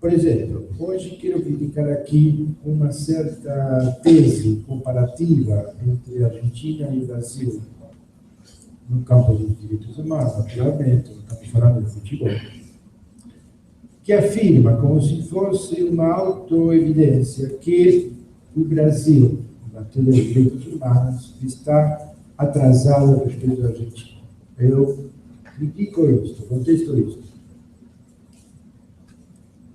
Por exemplo, hoje quero criticar aqui uma certa tese comparativa entre a Argentina e o Brasil, no campo dos direitos humanos, naturalmente, não estamos falando de futebol, que afirma, como se fosse uma autoevidência, que o Brasil, na matéria de direitos humanos, está atrasado a respeito da Argentina. Eu critico isto, contesto isto.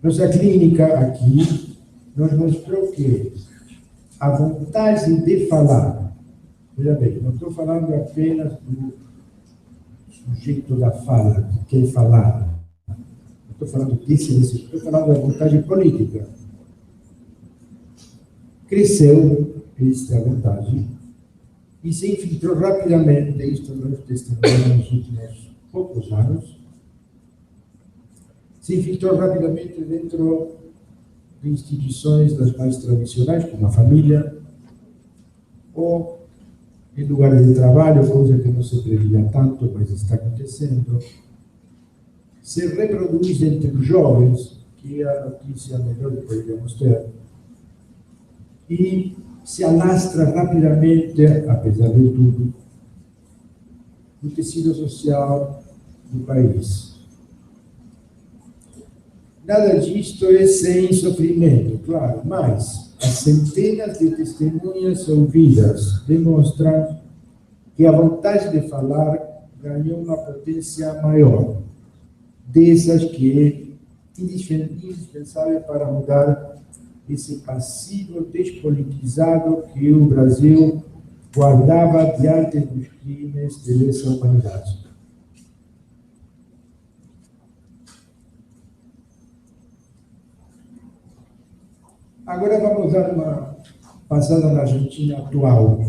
Nossa clínica aqui nos mostrou que a vontade de falar, veja bem, não estou falando apenas do sujeito da fala, que quer falar, não estou falando disso, estou falando da vontade política. Cresceu esta vontade e se infiltrou rapidamente, isto nós testemunhamos nos últimos poucos anos, se infiltrou rapidamente dentro de instituições das mais tradicionais, como a família, ou em lugares de trabalho, coisa que não se previa tanto, mas está acontecendo. Se reproduz entre os jovens, que é a notícia melhor que poderíamos ter, e se alastra rapidamente, apesar de tudo, no tecido social do país. Nada disto é sem sofrimento, claro, mas as centenas de testemunhas ouvidas demonstram que a vontade de falar ganhou uma potência maior, dessas que é indispensável para mudar esse passivo despolitizado que o Brasil guardava diante dos crimes de lesa humanidade. Agora vamos dar uma passada na Argentina atual,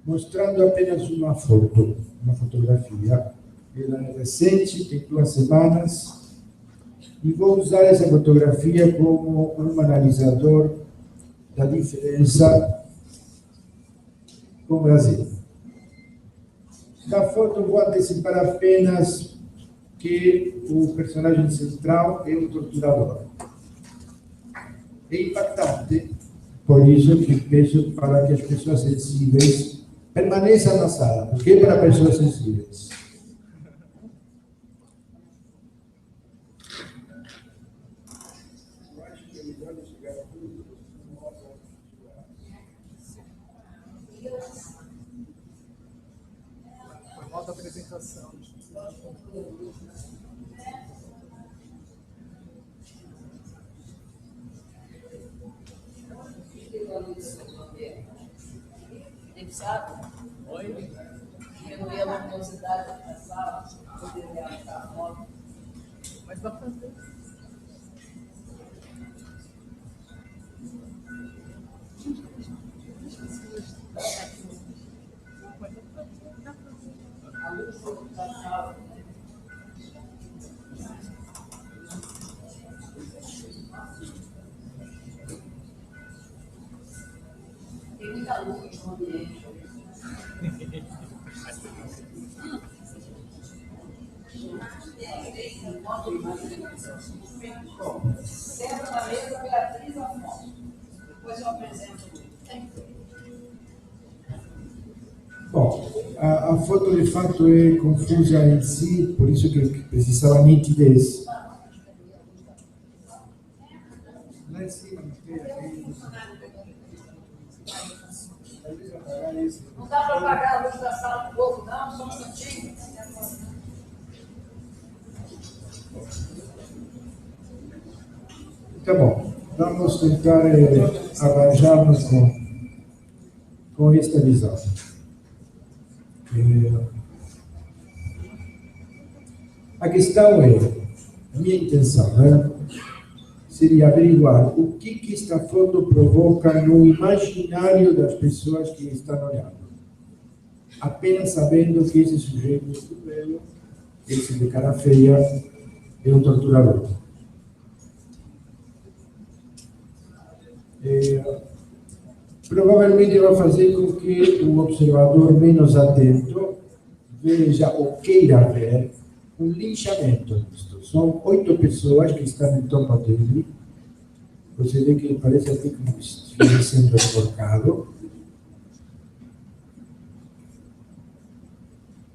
mostrando apenas uma foto, uma fotografia. Ela é recente, tem 2 semanas, e vou usar essa fotografia como um analisador da diferença com o Brasil. Da foto vou antecipar apenas que o personagem central é um torturador. É impactante, por isso que peço para que as pessoas sensíveis permaneçam na sala, porque é para pessoas sensíveis. Falta a apresentação. Sabe? Oi? Diminuir a luminosidade da sala, poder realizar a foto. Mas dá para ver. A luz da sala. Tem muita luz no ambiente. Bom, senta na mesa Beatriz Afonso. Depois eu apresento. Bom, a foto de fato é confusa em si, por isso que precisava nitidez. Lá em cima, não dá para apagar a luz da sala um pouco, não? Só um minutinho. Tá bom, vamos tentar arranjar-nos com esta visão. A questão é, a minha intenção, né, seria averiguar o que esta foto provoca no imaginário das pessoas que estão olhando. Apenas sabendo que esse sujeito é estupendo, esse de cara feia, é um torturador. Provavelmente vai fazer com que o observador menos atento veja ou queira ver um linchamento nisto. São 8 pessoas que estão em torno dele. Você vê que parece até como se estivesse sendo enforcado.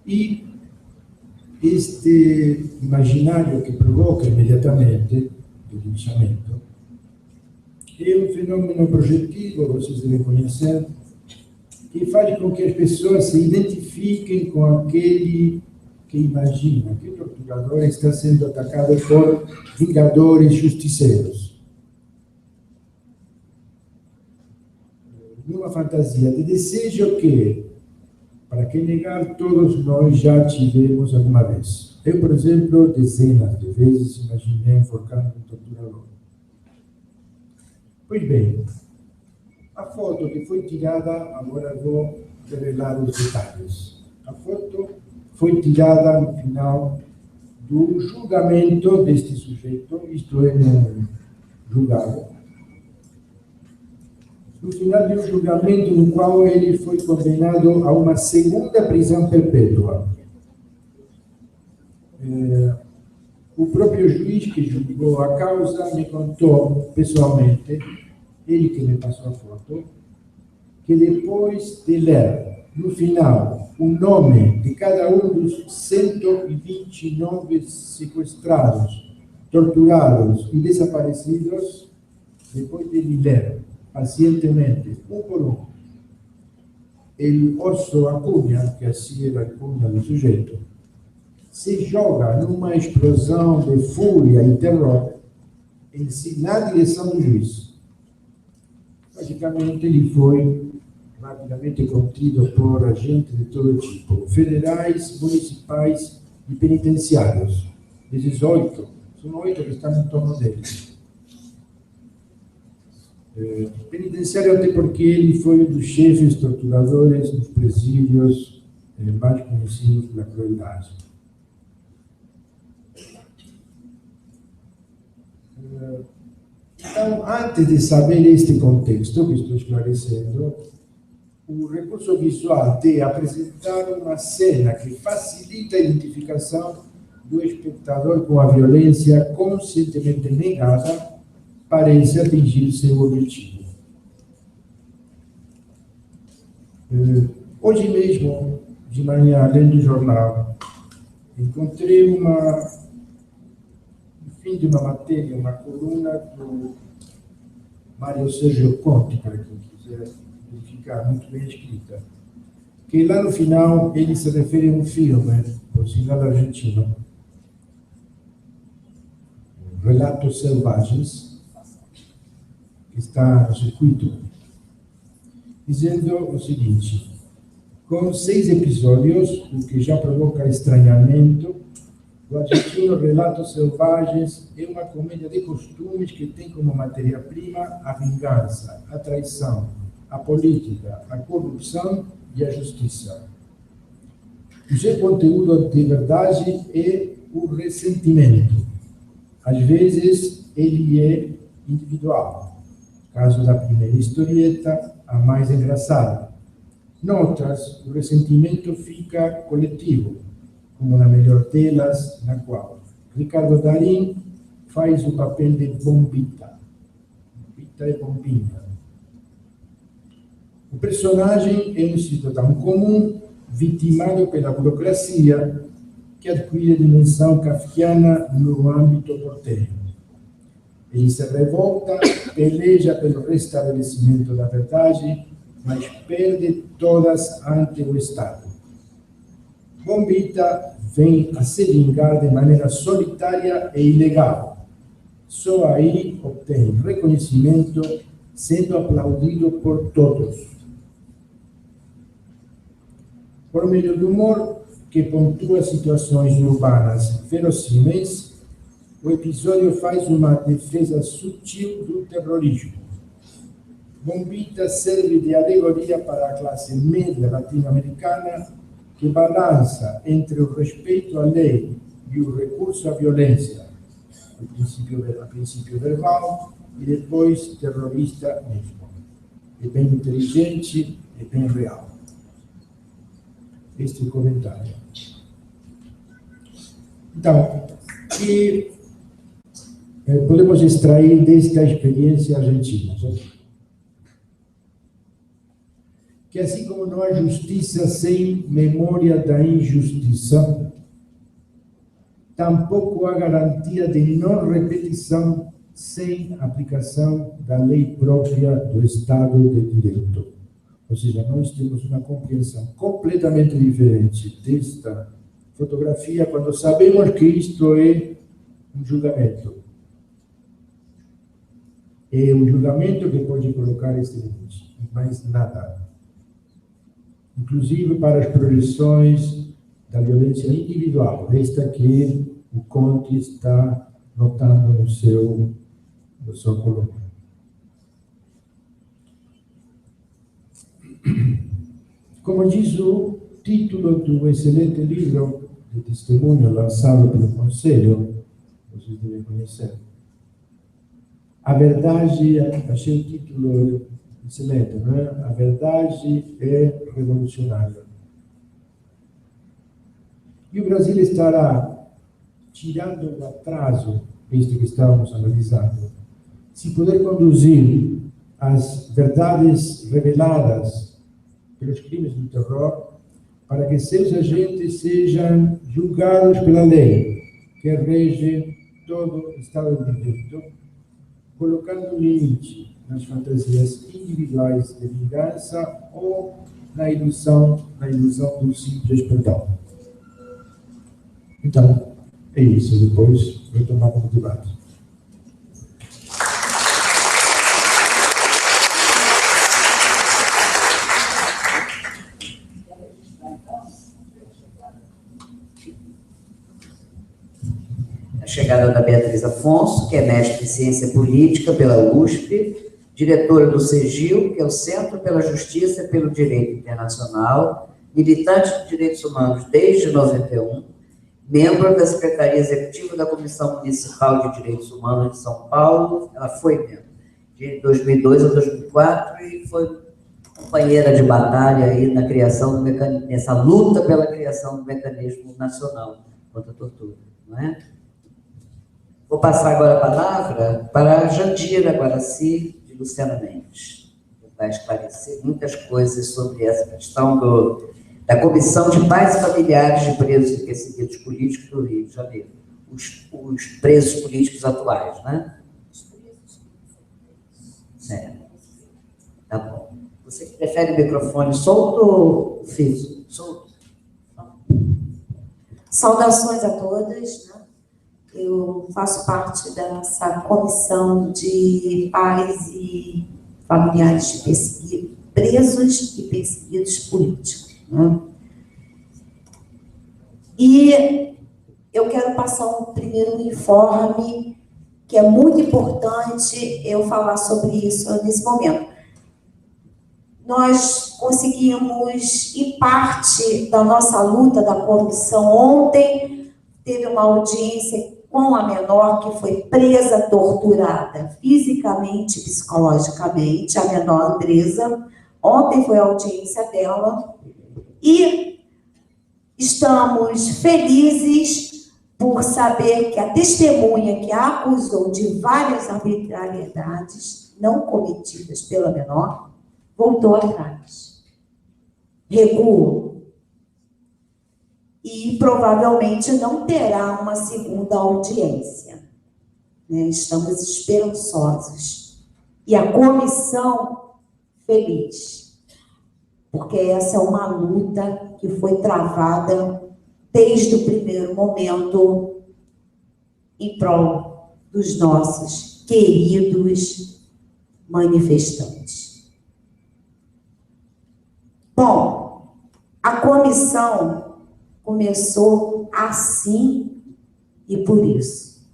E este imaginário que provoca imediatamente o linchamento é um fenômeno projetivo, vocês devem conhecer, que faz com que as pessoas se identifiquem com aquele que imagina que o torturador está sendo atacado por vingadores justiceiros. Numa fantasia de desejo que, para que negar, todos nós já tivemos alguma vez. Eu, por exemplo, dezenas de vezes imaginei enforcando um torturador. Pois bem, a foto que foi tirada, agora vou revelar os detalhes. A foto foi tirada no final do julgamento deste sujeito, isto é, no julgado. No final de um julgamento no qual ele foi condenado a uma segunda prisão perpétua. O próprio juiz que julgou a causa me contou pessoalmente, ele que me passou a foto, que depois de ler, no final, o nome de cada um dos 129 sequestrados, torturados e desaparecidos, depois de ler pacientemente, um por um, ele osso a cunha, que assim era a cunha do sujeito, se joga numa explosão de fúria e terror na direção do juiz. Logicamente, ele foi rapidamente contido por agentes de todo tipo, federais, municipais e penitenciários. Esses 8, são 8 que estão em torno dele. Penitenciário até porque ele foi um dos chefes torturadores dos presídios mais conhecidos pela crueldade. Então, antes de saber este contexto que estou esclarecendo, o recurso visual de apresentar uma cena que facilita a identificação do espectador com a violência conscientemente negada parece atingir seu objetivo. Hoje mesmo, de manhã, lendo o jornal, encontrei no fim de uma matéria, uma coluna do Mário Sérgio Conte, para quem quiser verificar, muito bem escrita, que lá no final ele se refere a um filme, por sinal argentino, Relatos Selvagens, que está no circuito, dizendo o seguinte: com 6 episódios, o que já provoca estranhamento, o argentino Relatos Selvagens é uma comédia de costumes que tem como matéria-prima a vingança, a traição, a política, a corrupção e a justiça. O seu conteúdo de verdade é o ressentimento. Às vezes, ele é individual. Caso da primeira historieta, a mais engraçada. Noutras, o ressentimento fica coletivo, como na melhor delas, na qual Ricardo Darín faz o papel de Bombita. Bombita é bombinha. O personagem é um cidadão comum, vitimado pela burocracia, que adquire dimensão kafkiana no âmbito porteño. Ele se revolta, peleja pelo restabelecimento da verdade, mas perde todas ante o Estado. Bombita vem a se vingar de maneira solitária e ilegal. Só aí obtém reconhecimento, sendo aplaudido por todos. Por meio do humor, que pontua situações urbanas verossímeis, o episódio faz uma defesa sutil do terrorismo. Bombita serve de alegoria para a classe média latino-americana que balança entre o respeito à lei e o recurso à violência, a princípio verbal e depois terrorista mesmo. É bem inteligente e bem real. Este é o comentário. Então, que podemos extrair desta experiência argentina? Que assim como não há justiça sem memória da injustiça, tampouco há garantia de não repetição sem aplicação da lei própria do Estado de Direito. Ou seja, nós temos uma compreensão completamente diferente desta fotografia quando sabemos que isto é um julgamento. É um julgamento que pode colocar este limite, e mais nada. Inclusive para as projeções da violência individual, esta que o Conte está notando no seu coluna. Como diz o título do excelente livro de testemunho lançado pelo Conselho, vocês devem conhecer. A verdade, achei o título excelente, não é? A verdade é revolucionária. E o Brasil estará tirando o atraso, visto que estávamos analisando, se puder conduzir as verdades reveladas pelos crimes do terror, para que seus agentes sejam julgados pela lei, que rege todo o Estado de Direito, colocando limite nas fantasias individuais de vingança ou na ilusão do simples perdão. Então, é isso. Depois retomamos o debate. A chegada da Beatriz Afonso, que é mestre em Ciência Política pela USP, diretora do CEGIL, que é o Centro pela Justiça e pelo Direito Internacional, militante de direitos humanos desde 91, membro da Secretaria Executiva da Comissão Municipal de Direitos Humanos de São Paulo. Ela foi membro de 2002 a 2004 e foi companheira de batalha aí na criação do mecanismo, nessa luta pela criação do mecanismo nacional contra a tortura, não é? Vou passar agora a palavra para a Jandira Guaraci de Luciana Mendes, que vai esclarecer muitas coisas sobre essa questão da Comissão de Pais e Familiares de Presos e Perseguidos Políticos do Rio de Janeiro. Os presos políticos atuais, né? É. Tá bom. Você que prefere o microfone solto ou fixo? Solto. Saudações a todas, né? Eu faço parte dessa comissão de pais e familiares de presos e perseguidos políticos, né? E eu quero passar um primeiro informe, que é muito importante eu falar sobre isso nesse momento. Nós conseguimos, em parte da nossa luta da comissão, ontem teve uma audiência com a menor que foi presa, torturada fisicamente, psicologicamente, a menor Andresa. Ontem foi a audiência dela e estamos felizes por saber que a testemunha que a acusou de várias arbitrariedades não cometidas pela menor voltou atrás, recuou. E provavelmente não terá uma segunda audiência, né? Estamos esperançosos. E a comissão feliz, porque essa é uma luta que foi travada desde o primeiro momento em prol dos nossos queridos manifestantes. Bom, a comissão começou assim e por isso.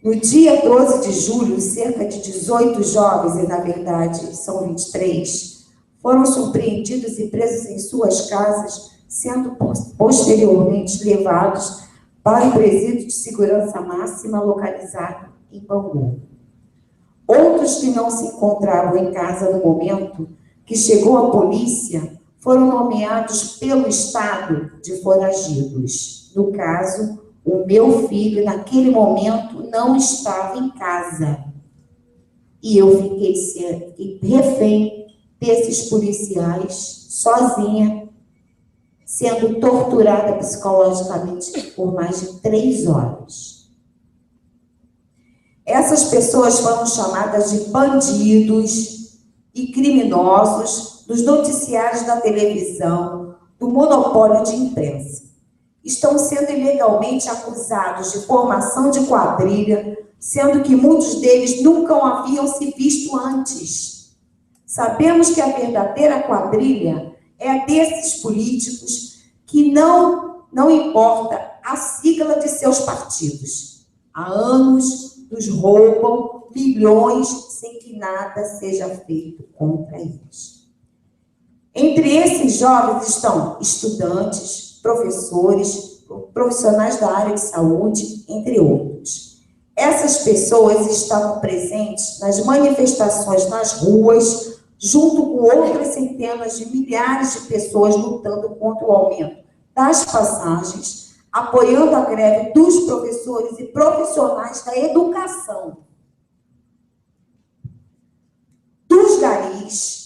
No dia 12 de julho, cerca de 18 jovens, e na verdade são 23, foram surpreendidos e presos em suas casas, sendo posteriormente levados para o presídio de segurança máxima localizado em Bangu. Outros que não se encontravam em casa no momento que chegou a polícia foram nomeados pelo Estado de foragidos. No caso, o meu filho, naquele momento, não estava em casa. E eu fiquei refém desses policiais, sozinha, sendo torturada psicologicamente por mais de 3 horas. Essas pessoas foram chamadas de bandidos e criminosos dos noticiários da televisão, do monopólio de imprensa. Estão sendo ilegalmente acusados de formação de quadrilha, sendo que muitos deles nunca haviam se visto antes. Sabemos que a verdadeira quadrilha é a desses políticos que não importa a sigla de seus partidos. Há anos nos roubam milhões sem que nada seja feito contra eles. Entre esses jovens estão estudantes, professores, profissionais da área de saúde, entre outros. Essas pessoas estavam presentes nas manifestações nas ruas, junto com outras centenas de milhares de pessoas lutando contra o aumento das passagens, apoiando a greve dos professores e profissionais da educação, dos garis,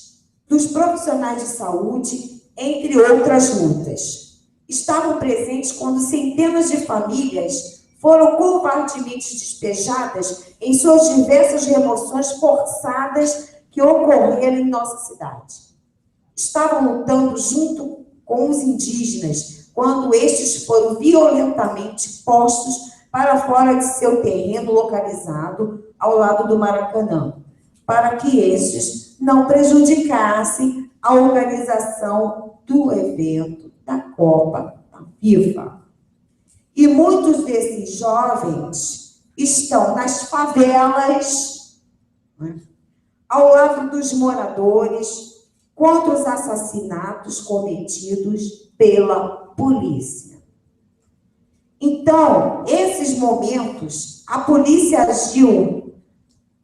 dos profissionais de saúde, entre outras lutas. Estavam presentes quando centenas de famílias foram covardemente despejadas em suas diversas remoções forçadas que ocorreram em nossa cidade. Estavam lutando junto com os indígenas quando estes foram violentamente postos para fora de seu terreno localizado ao lado do Maracanã, para que estes não prejudicassem a organização do evento da Copa da FIFA. E muitos desses jovens estão nas favelas, né, ao lado dos moradores, contra os assassinatos cometidos pela polícia. Então, esses momentos, a polícia agiu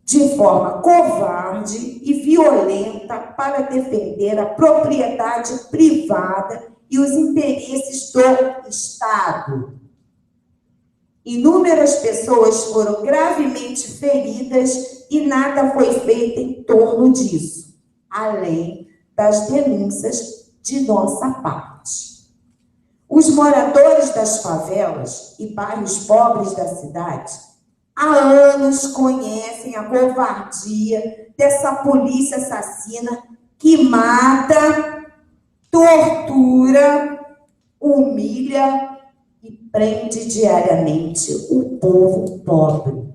de forma covarde e violenta para defender a propriedade privada e os interesses do Estado. Inúmeras pessoas foram gravemente feridas e nada foi feito em torno disso, além das denúncias de nossa parte. Os moradores das favelas e bairros pobres da cidade há anos conhecem a covardia dessa polícia assassina que mata, tortura, humilha e prende diariamente o povo pobre.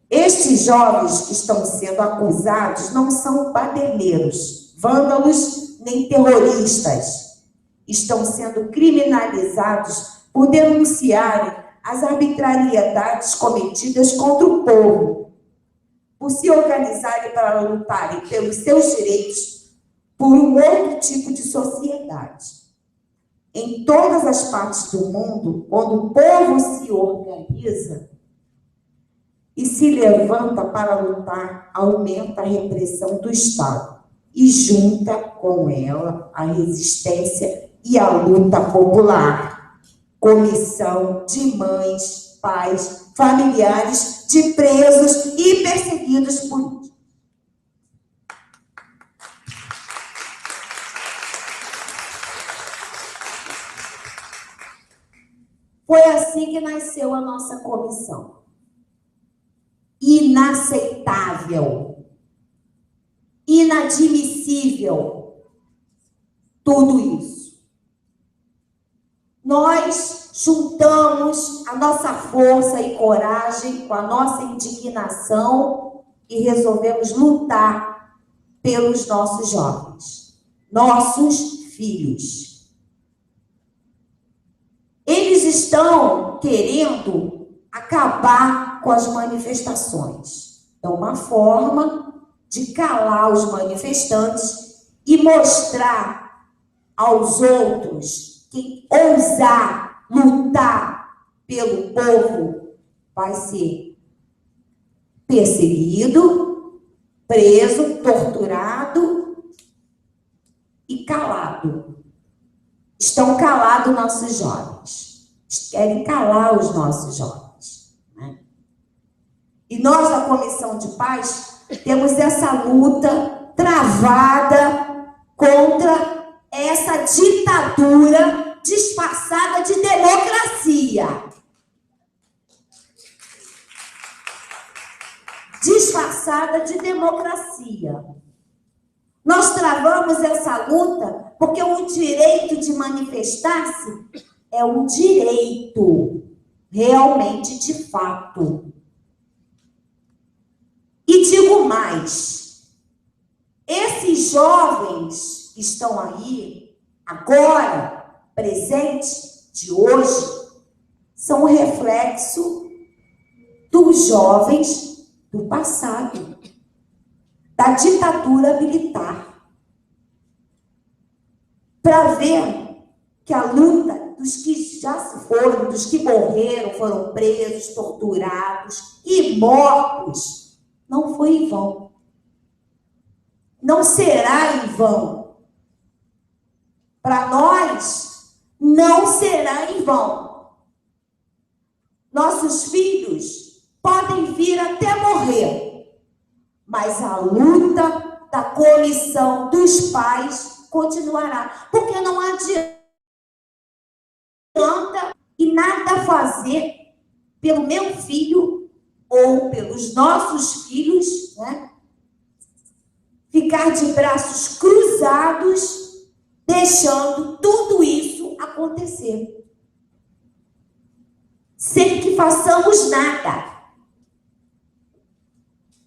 Estes jovens que estão sendo acusados não são badeleiros, vândalos nem terroristas. Estão sendo criminalizados por denunciarem as arbitrariedades cometidas contra o povo, por se organizarem para lutarem pelos seus direitos por um outro tipo de sociedade. Em todas as partes do mundo, quando o povo se organiza e se levanta para lutar, aumenta a repressão do Estado e junta com ela a resistência e a luta popular. Comissão de mães, pais, familiares de presos e perseguidos políticos. Foi assim que nasceu a nossa comissão. Inaceitável, inadmissível, tudo isso. Nós juntamos a nossa força e coragem com a nossa indignação e resolvemos lutar pelos nossos jovens, nossos filhos. Eles estão querendo acabar com as manifestações. É uma forma de calar os manifestantes e mostrar aos outros que ousar lutar pelo povo vai ser perseguido, preso, torturado e calado. Estão calados nossos jovens. Querem calar os nossos jovens, né? E nós, da Comissão de Paz, temos essa luta travada contra essa ditadura disfarçada de democracia. Disfarçada de democracia. Nós travamos essa luta porque o direito de manifestar-se é um direito, realmente, de fato. E digo mais, esses jovens que estão aí, agora, presentes, de hoje, são o reflexo dos jovens do passado, da ditadura militar. Para ver que a luta dos que já se foram, dos que morreram, foram presos, torturados e mortos, não foi em vão. Não será em vão. Para nós, não será em vão. Nossos filhos podem vir até morrer, mas a luta da Comissão dos Pais continuará, porque não adianta e nada fazer pelo meu filho ou pelos nossos filhos, né? Ficar de braços cruzados, deixando tudo isso acontecer, sem que façamos nada.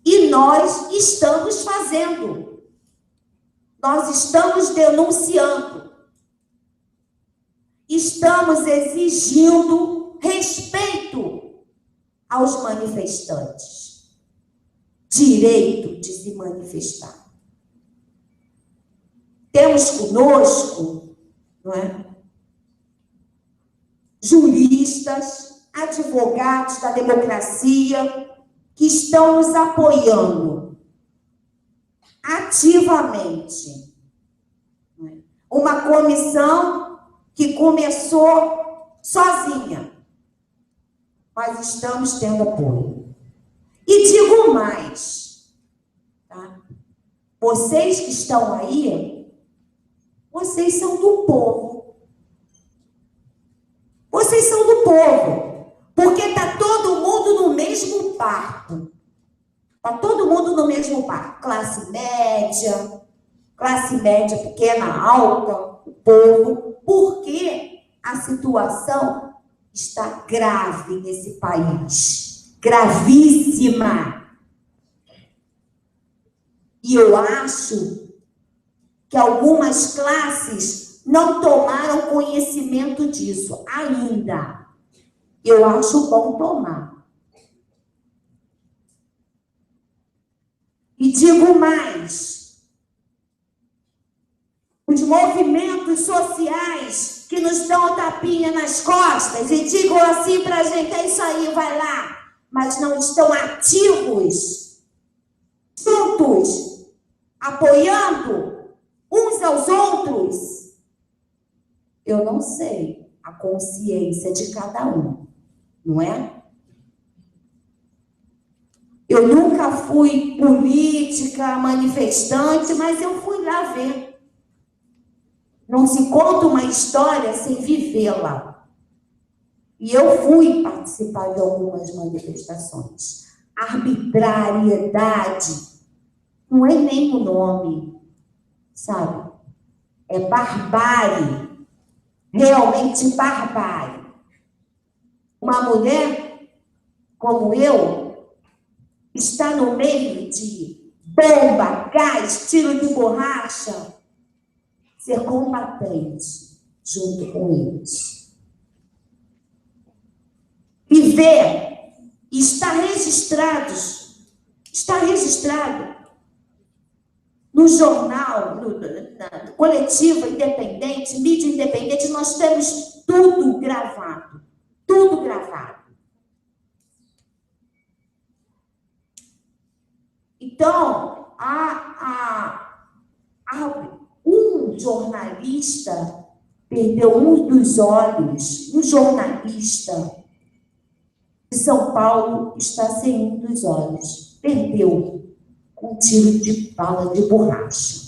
E nós estamos fazendo. Nós estamos denunciando. Estamos exigindo respeito aos manifestantes. Direito de se manifestar. Temos conosco, não é, juristas, advogados da democracia, que estão nos apoiando ativamente. Uma comissão que começou sozinha, mas estamos tendo apoio. E digo mais, tá? Vocês que estão aí, vocês são do povo. Vocês são do povo. Porque está todo mundo no mesmo barco. Está todo mundo no mesmo barco. Classe média pequena, alta, o povo. Porque a situação está grave nesse país. Gravíssima. E eu acho que algumas classes não tomaram conhecimento disso ainda. Eu acho bom tomar. E digo mais, os movimentos sociais que nos dão tapinha nas costas e digam assim para a gente, é isso aí, vai lá, mas não estão ativos, juntos, apoiando uns aos outros. Eu não sei a consciência de cada um, não é? Eu nunca fui política, manifestante, mas eu fui lá ver. Não se conta uma história sem vivê-la. E eu fui participar de algumas manifestações. Arbitrariedade não é nem o nome, sabe? É barbárie. Realmente barbárie. Uma mulher como eu está no meio de bomba, gás, tiro de borracha, ser combatente junto com eles. E ver, está registrado no jornal, na coletiva independente, mídia independente, nós temos tudo gravado. Tudo gravado. Então, um jornalista perdeu um dos olhos, um jornalista de São Paulo está sem um dos olhos. Perdeu com um tiro de bala de borracha.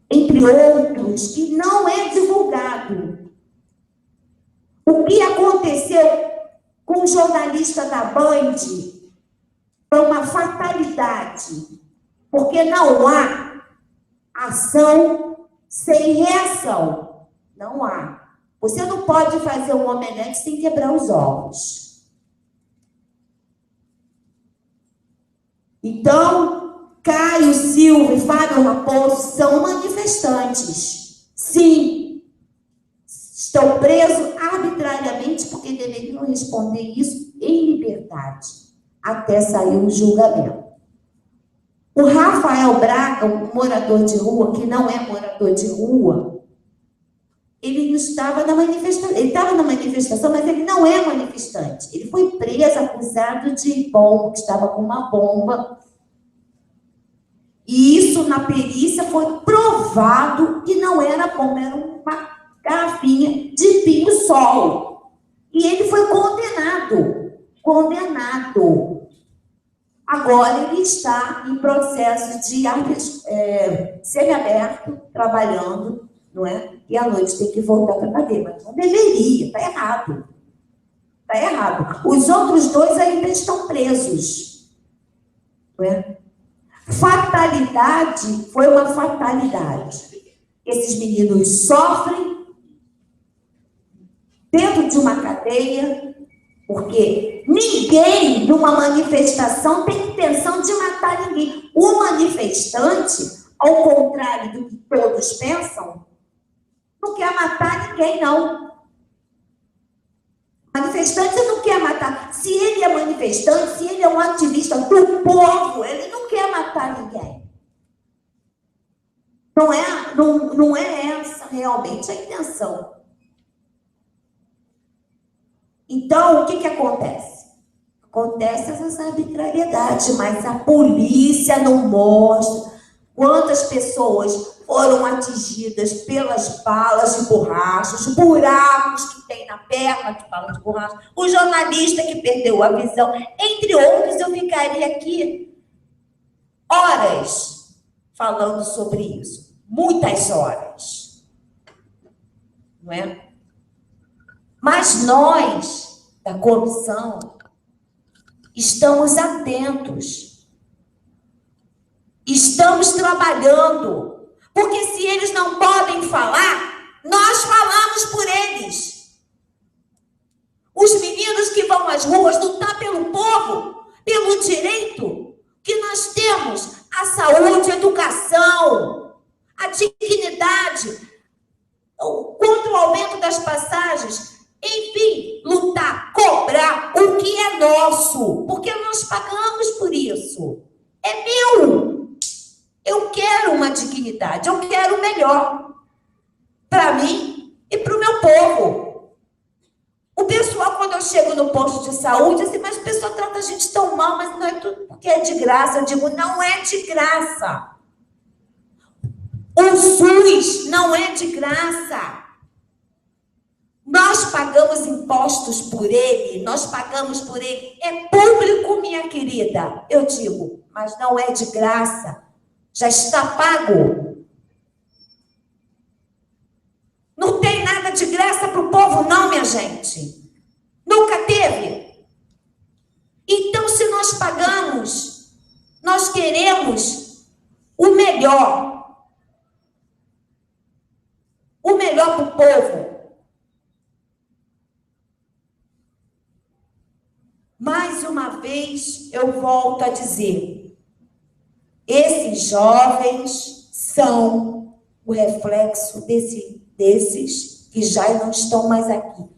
Entre outros, que não é divulgado. O que aconteceu com o jornalista da Band foi uma fatalidade, porque não há ação sem reação. Não há. Você não pode fazer um omelete sem quebrar os ovos. Então, Caio Silva e Fábio Raposo são manifestantes. Sim, estão presos arbitrariamente porque deveriam responder isso em liberdade, até sair o julgamento. O Rafael Braga, um morador de rua, que não é morador de rua, ele não estava na manifestação, ele estava na manifestação, mas ele não é manifestante. Ele foi preso, acusado de bomba, que estava com uma bomba. E isso, na perícia, foi provado que não era bomba, era uma garrafinha de pinho-sol. E ele foi condenado. Condenado. Agora ele está em processo de semiaberto, trabalhando, não é? E à noite tem que voltar para a cadeia, mas não deveria, está errado. Está errado. Os outros dois ainda estão presos. Não é? Fatalidade foi uma fatalidade. Esses meninos sofrem dentro de uma cadeia, porque ninguém numa manifestação tem intenção de matar ninguém. O manifestante, ao contrário do que todos pensam, não quer matar ninguém, não. O manifestante não quer matar. Se ele é manifestante, se ele é um ativista do povo, ele não quer matar ninguém. Não é essa realmente a intenção. Então, o que acontece? Acontece essa arbitrariedade, mas a polícia não mostra quantas pessoas foram atingidas pelas balas de borracha, os buracos que tem na perna de bala de borracha, o jornalista que perdeu a visão, entre outros. Eu ficaria aqui horas falando sobre isso, muitas horas, não é? Mas nós, da comissão, estamos atentos, estamos trabalhando, porque se eles não podem falar, nós falamos por eles. Os meninos que vão às ruas lutar pelo povo, pelo direito que nós temos, a saúde, a educação, a dignidade, contra o aumento das passagens, enfim, lutar, cobrar o que é nosso, porque nós pagamos por isso. É meu. Eu quero uma dignidade, eu quero o melhor para mim e para o meu povo. O pessoal, quando eu chego no posto de saúde, assim, mas o pessoal trata a gente tão mal, mas não é tudo porque é de graça. Eu digo, não é de graça. O SUS não é de graça. Nós pagamos impostos por ele, nós pagamos por ele. É público, minha querida, eu digo, mas não é de graça. Já está pago. Não tem nada de graça para o povo, não, minha gente. Nunca teve. Então, se nós pagamos, nós queremos o melhor. O melhor para o povo. Mais uma vez, eu volto a dizer, esses jovens são o reflexo desses que já não estão mais aqui.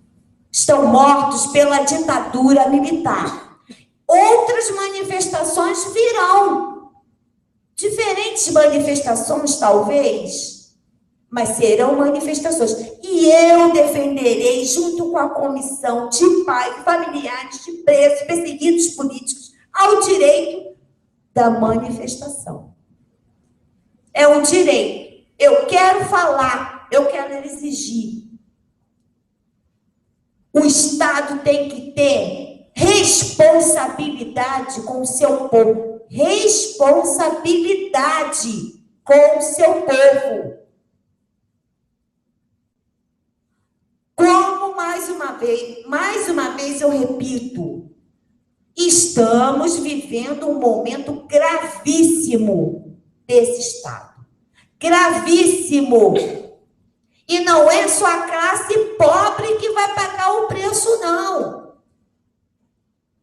Estão mortos pela ditadura militar. Outras manifestações virão. Diferentes manifestações, talvez, mas serão manifestações. E eu defenderei, junto com a comissão de pais, familiares de presos, perseguidos políticos, ao direito da manifestação. É um direito. Eu quero falar, eu quero exigir. O Estado tem que ter responsabilidade com o seu povo. Responsabilidade com o seu povo. Como mais uma vez eu repito, estamos vivendo um momento gravíssimo desse Estado. Gravíssimo. E não é só a classe pobre que vai pagar o preço, não.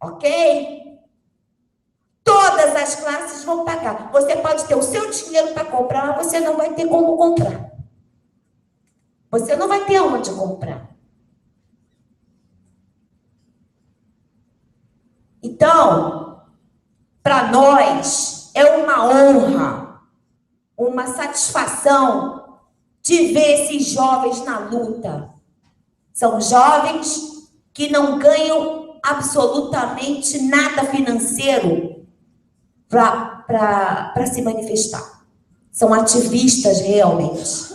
Ok? Todas as classes vão pagar. Você pode ter o seu dinheiro para comprar, mas você não vai ter como comprar. Você não vai ter onde comprar. Então, para nós, é uma honra, uma satisfação de ver esses jovens na luta. São jovens que não ganham absolutamente nada financeiro para se manifestar. São ativistas realmente.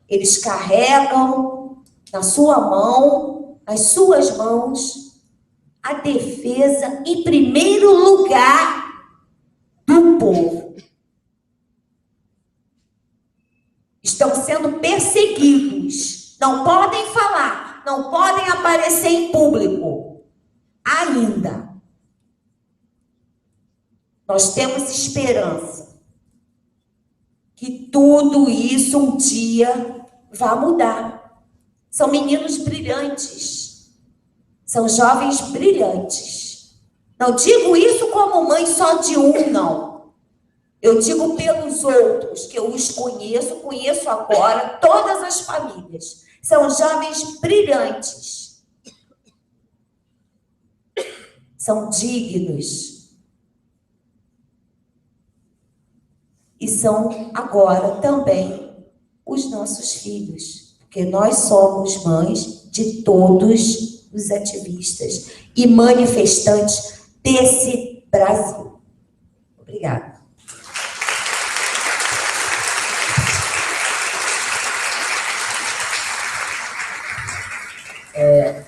Eles carregam na sua mão, nas suas mãos, a defesa, em primeiro lugar, do povo. Estão sendo perseguidos. Não podem falar, não podem aparecer em público. Ainda. Nós temos esperança que tudo isso um dia vai mudar. São meninos brilhantes. São jovens brilhantes. Não digo isso como mãe só de um, não. Eu digo pelos outros, que eu os conheço agora, todas as famílias. São jovens brilhantes. São dignos. E são agora também os nossos filhos. Porque nós somos mães de todos os ativistas e manifestantes desse Brasil. Obrigada.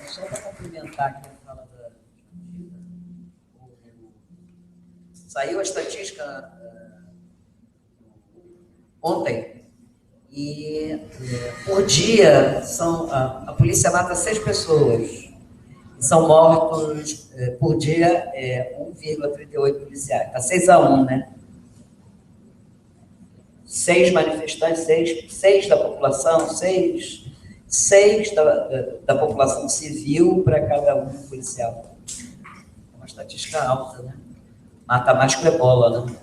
Só para complementar aqui a fala da... Saiu a estatística ontem e por dia a polícia mata 6 pessoas. São mortos por dia 1,38 policiais. Está 6-1, né? 6 manifestantes, 6 da população, 6 da população civil para cada um policial. É uma estatística alta, né? Mata mais que o ebola, né?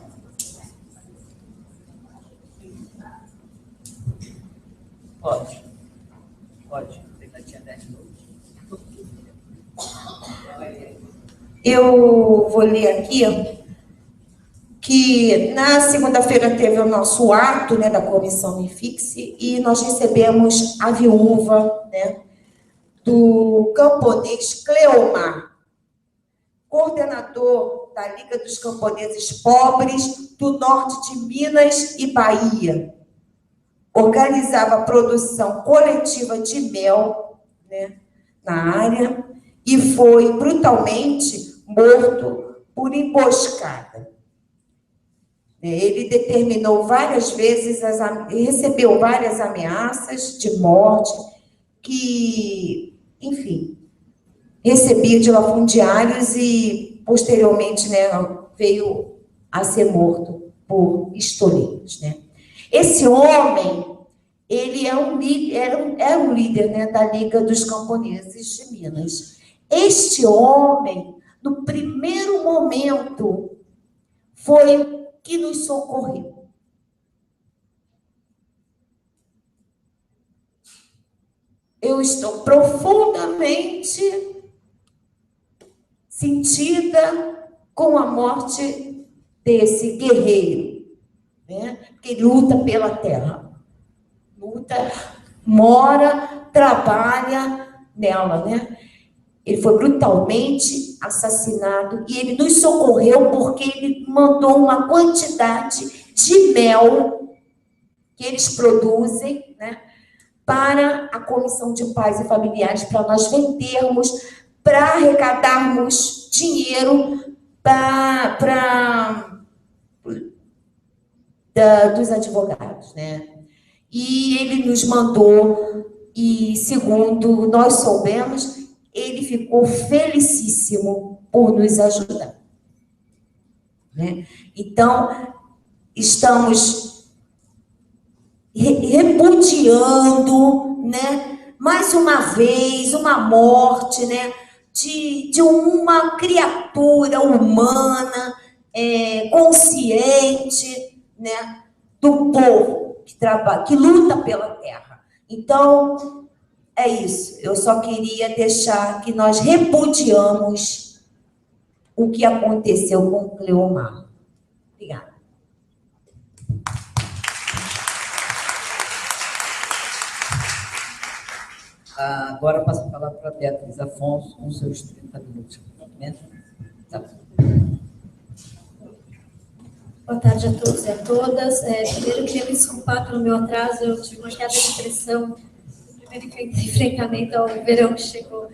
Pode. Ainda tinha 10 minutos. Eu vou ler aqui que na segunda-feira teve o nosso ato, né, da comissão MIFIX, e nós recebemos a viúva, né, do camponês Cleomar, coordenador da Liga dos Camponeses Pobres do norte de Minas e Bahia. Organizava a produção coletiva de mel, né, na área e foi brutalmente morto por emboscada. Ele determinou várias vezes, recebeu várias ameaças de morte, que, enfim, recebia de lafundiários e, posteriormente, né, veio a ser morto por pistoleiros, né? Esse homem, ele era um líder, né, da Liga dos Camponeses de Minas. Este homem, no primeiro momento, foi que nos socorreu. Eu estou profundamente sentida com a morte desse guerreiro, né? Que ele luta pela terra. Luta, mora, trabalha nela, né? Ele foi brutalmente assassinado e ele nos socorreu porque ele mandou uma quantidade de mel que eles produzem, né, para a Comissão de Pais e Familiares, para nós vendermos, para arrecadarmos dinheiro dos advogados, né? E ele nos mandou, e segundo nós soubemos, ele ficou felicíssimo por nos ajudar, né? Então, estamos repudiando, né, mais uma vez, uma morte, né, de uma criatura humana, consciente, né, do povo que trabalha, que luta pela terra. Então, é isso. Eu só queria deixar que nós repudiamos o que aconteceu com o Cleomar. Obrigada. Agora eu passo a palavra para a Beatriz Afonso, com seus 30 minutos. Tá. Boa tarde a todos e a todas. Primeiro, eu queria me desculpar pelo meu atraso, eu tive uma queda de pressão no primeiro enfrentamento ao verão que chegou,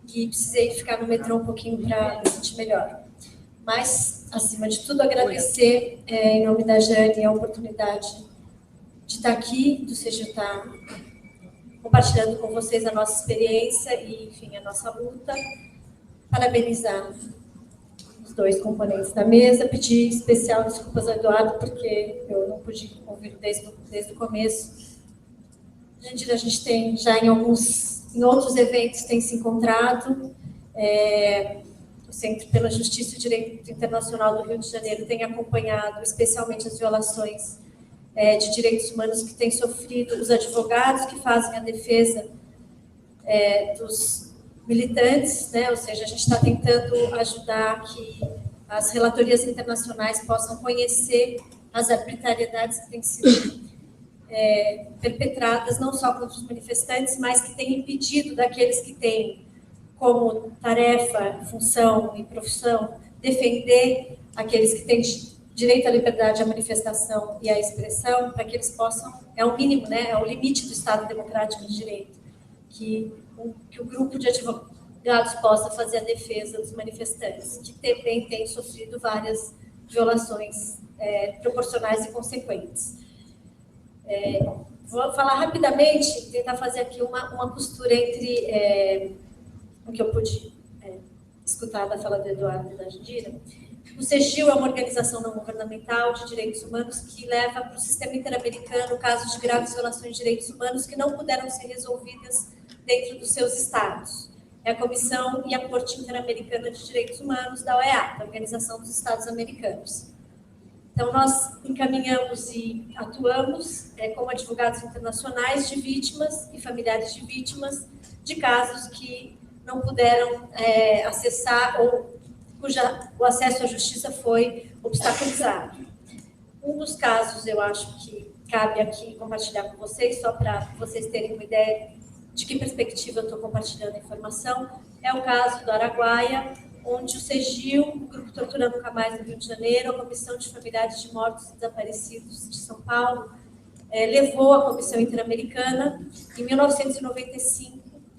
e precisei ficar no metrô um pouquinho para me sentir melhor. Mas, acima de tudo, agradecer, em nome da Jane, a oportunidade de estar aqui, do CEGIU estar compartilhando com vocês a nossa experiência e, enfim, a nossa luta. Parabenizar os dois componentes da mesa, pedir especial desculpas ao Eduardo, porque eu não pude ouvir desde o começo. A gente tem já em outros eventos tem se encontrado. O Centro pela Justiça e Direito Internacional do Rio de Janeiro tem acompanhado especialmente as violações de direitos humanos que têm sofrido os advogados que fazem a defesa dos militantes, né? Ou seja, a gente está tentando ajudar que as relatorias internacionais possam conhecer as arbitrariedades que têm sido perpetradas, não só contra os manifestantes, mas que têm impedido daqueles que têm como tarefa, função e profissão defender aqueles que têm direito à liberdade, à manifestação e à expressão, para que eles possam, é o mínimo, né? É o limite do Estado Democrático de Direito, que o grupo de advogados possa fazer a defesa dos manifestantes, que também têm sofrido várias violações proporcionais e consequentes. Vou falar rapidamente, tentar fazer aqui uma costura entre o que eu pude escutar da fala do Eduardo e da Jandira. O CEGIU é uma organização não governamental de direitos humanos que leva para o sistema interamericano casos de graves violações de direitos humanos que não puderam ser resolvidas dentro dos seus estados. É a Comissão e a Corte Interamericana de Direitos Humanos da OEA, da Organização dos Estados Americanos. Então, nós encaminhamos e atuamos como advogados internacionais de vítimas e familiares de vítimas de casos que não puderam acessar ou o acesso à justiça foi obstaculizado. Um dos casos, eu acho que cabe aqui compartilhar com vocês, só para vocês terem uma ideia de que perspectiva eu estou compartilhando a informação, é o caso do Araguaia, onde o CEGIU, o Grupo Tortura Nunca Mais do Rio de Janeiro, a Comissão de Familiares de Mortos e Desaparecidos de São Paulo, levou à Comissão Interamericana, em 1995,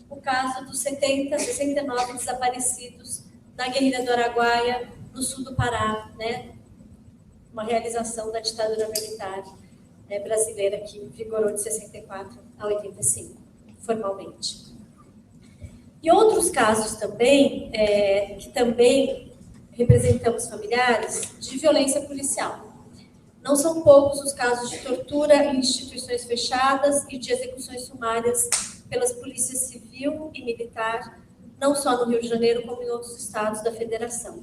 o caso dos 69 desaparecidos na Guerrilha do Araguaia, no sul do Pará, né? Uma realização da ditadura militar brasileira que vigorou de 64 a 85, formalmente. E outros casos também, que também representamos familiares, de violência policial. Não são poucos os casos de tortura em instituições fechadas e de execuções sumárias pelas polícias civil e militar, não só no Rio de Janeiro, como em outros estados da federação.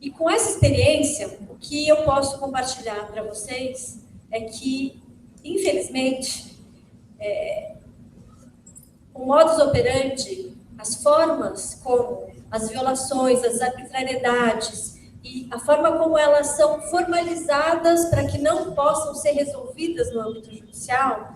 E com essa experiência, o que eu posso compartilhar para vocês é que, infelizmente, o modus operandi, as formas como as violações, as arbitrariedades e a forma como elas são formalizadas para que não possam ser resolvidas no âmbito judicial,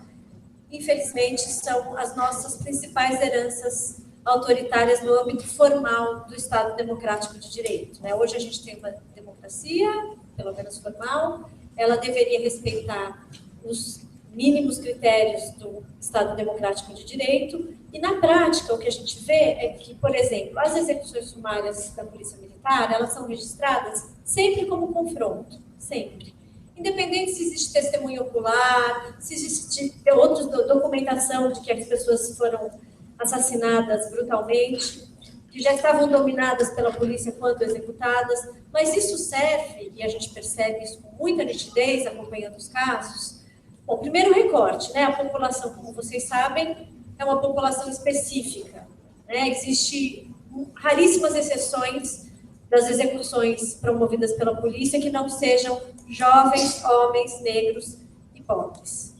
infelizmente, são as nossas principais heranças autoritárias no âmbito formal do Estado Democrático de Direito. Hoje a gente tem uma democracia, pelo menos formal, ela deveria respeitar nos mínimos critérios do Estado Democrático de Direito, e na prática o que a gente vê é que, por exemplo, as execuções sumárias da Polícia Militar, elas são registradas sempre como confronto, sempre. Independente se existe testemunho ocular, se existe outra documentação de que as pessoas foram assassinadas brutalmente, que já estavam dominadas pela polícia quando executadas, mas isso serve, e a gente percebe isso com muita nitidez, acompanhando os casos. Bom, primeiro recorte, né? A população, como vocês sabem, é uma população específica, né? Existe raríssimas exceções das execuções promovidas pela polícia que não sejam jovens, homens, negros e pobres.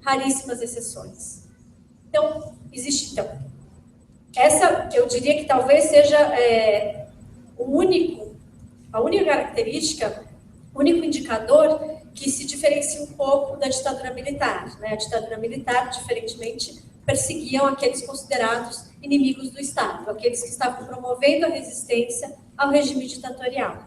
Raríssimas exceções. Então, existe... Então, essa, eu diria que talvez seja a única característica, o único indicador que se diferencia um pouco da ditadura militar, né? A ditadura militar, diferentemente, perseguiam aqueles considerados inimigos do Estado, aqueles que estavam promovendo a resistência ao regime ditatorial.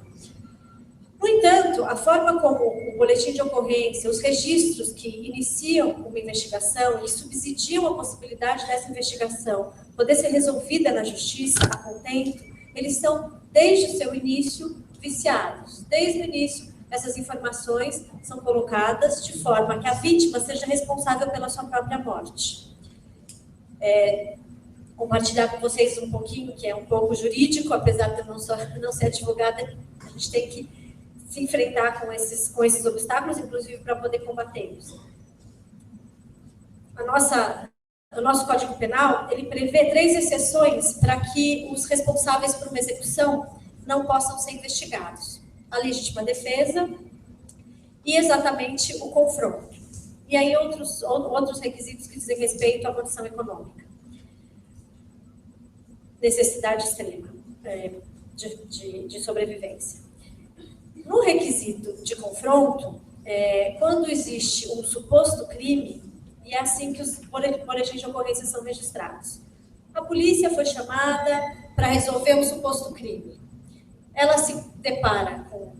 No entanto, a forma como o boletim de ocorrência, os registros que iniciam uma investigação e subsidiam a possibilidade dessa investigação poder ser resolvida na justiça a contento, eles são, desde o seu início, viciados. Desde o início, essas informações são colocadas de forma que a vítima seja responsável pela sua própria morte. Compartilhar com vocês um pouquinho, que é um pouco jurídico, apesar de eu não ser advogada, a gente tem que se enfrentar com esses obstáculos, inclusive para poder combatê-los. O nosso Código Penal, ele prevê 3 exceções para que os responsáveis por uma execução não possam ser investigados. A legítima defesa e exatamente o confronto. E aí outros requisitos que dizem respeito à condição econômica. Necessidade extrema de sobrevivência. No requisito de confronto, quando existe um suposto crime, e é assim que os boletins de ocorrência são registrados. A polícia foi chamada para resolver um suposto crime. Ela se depara com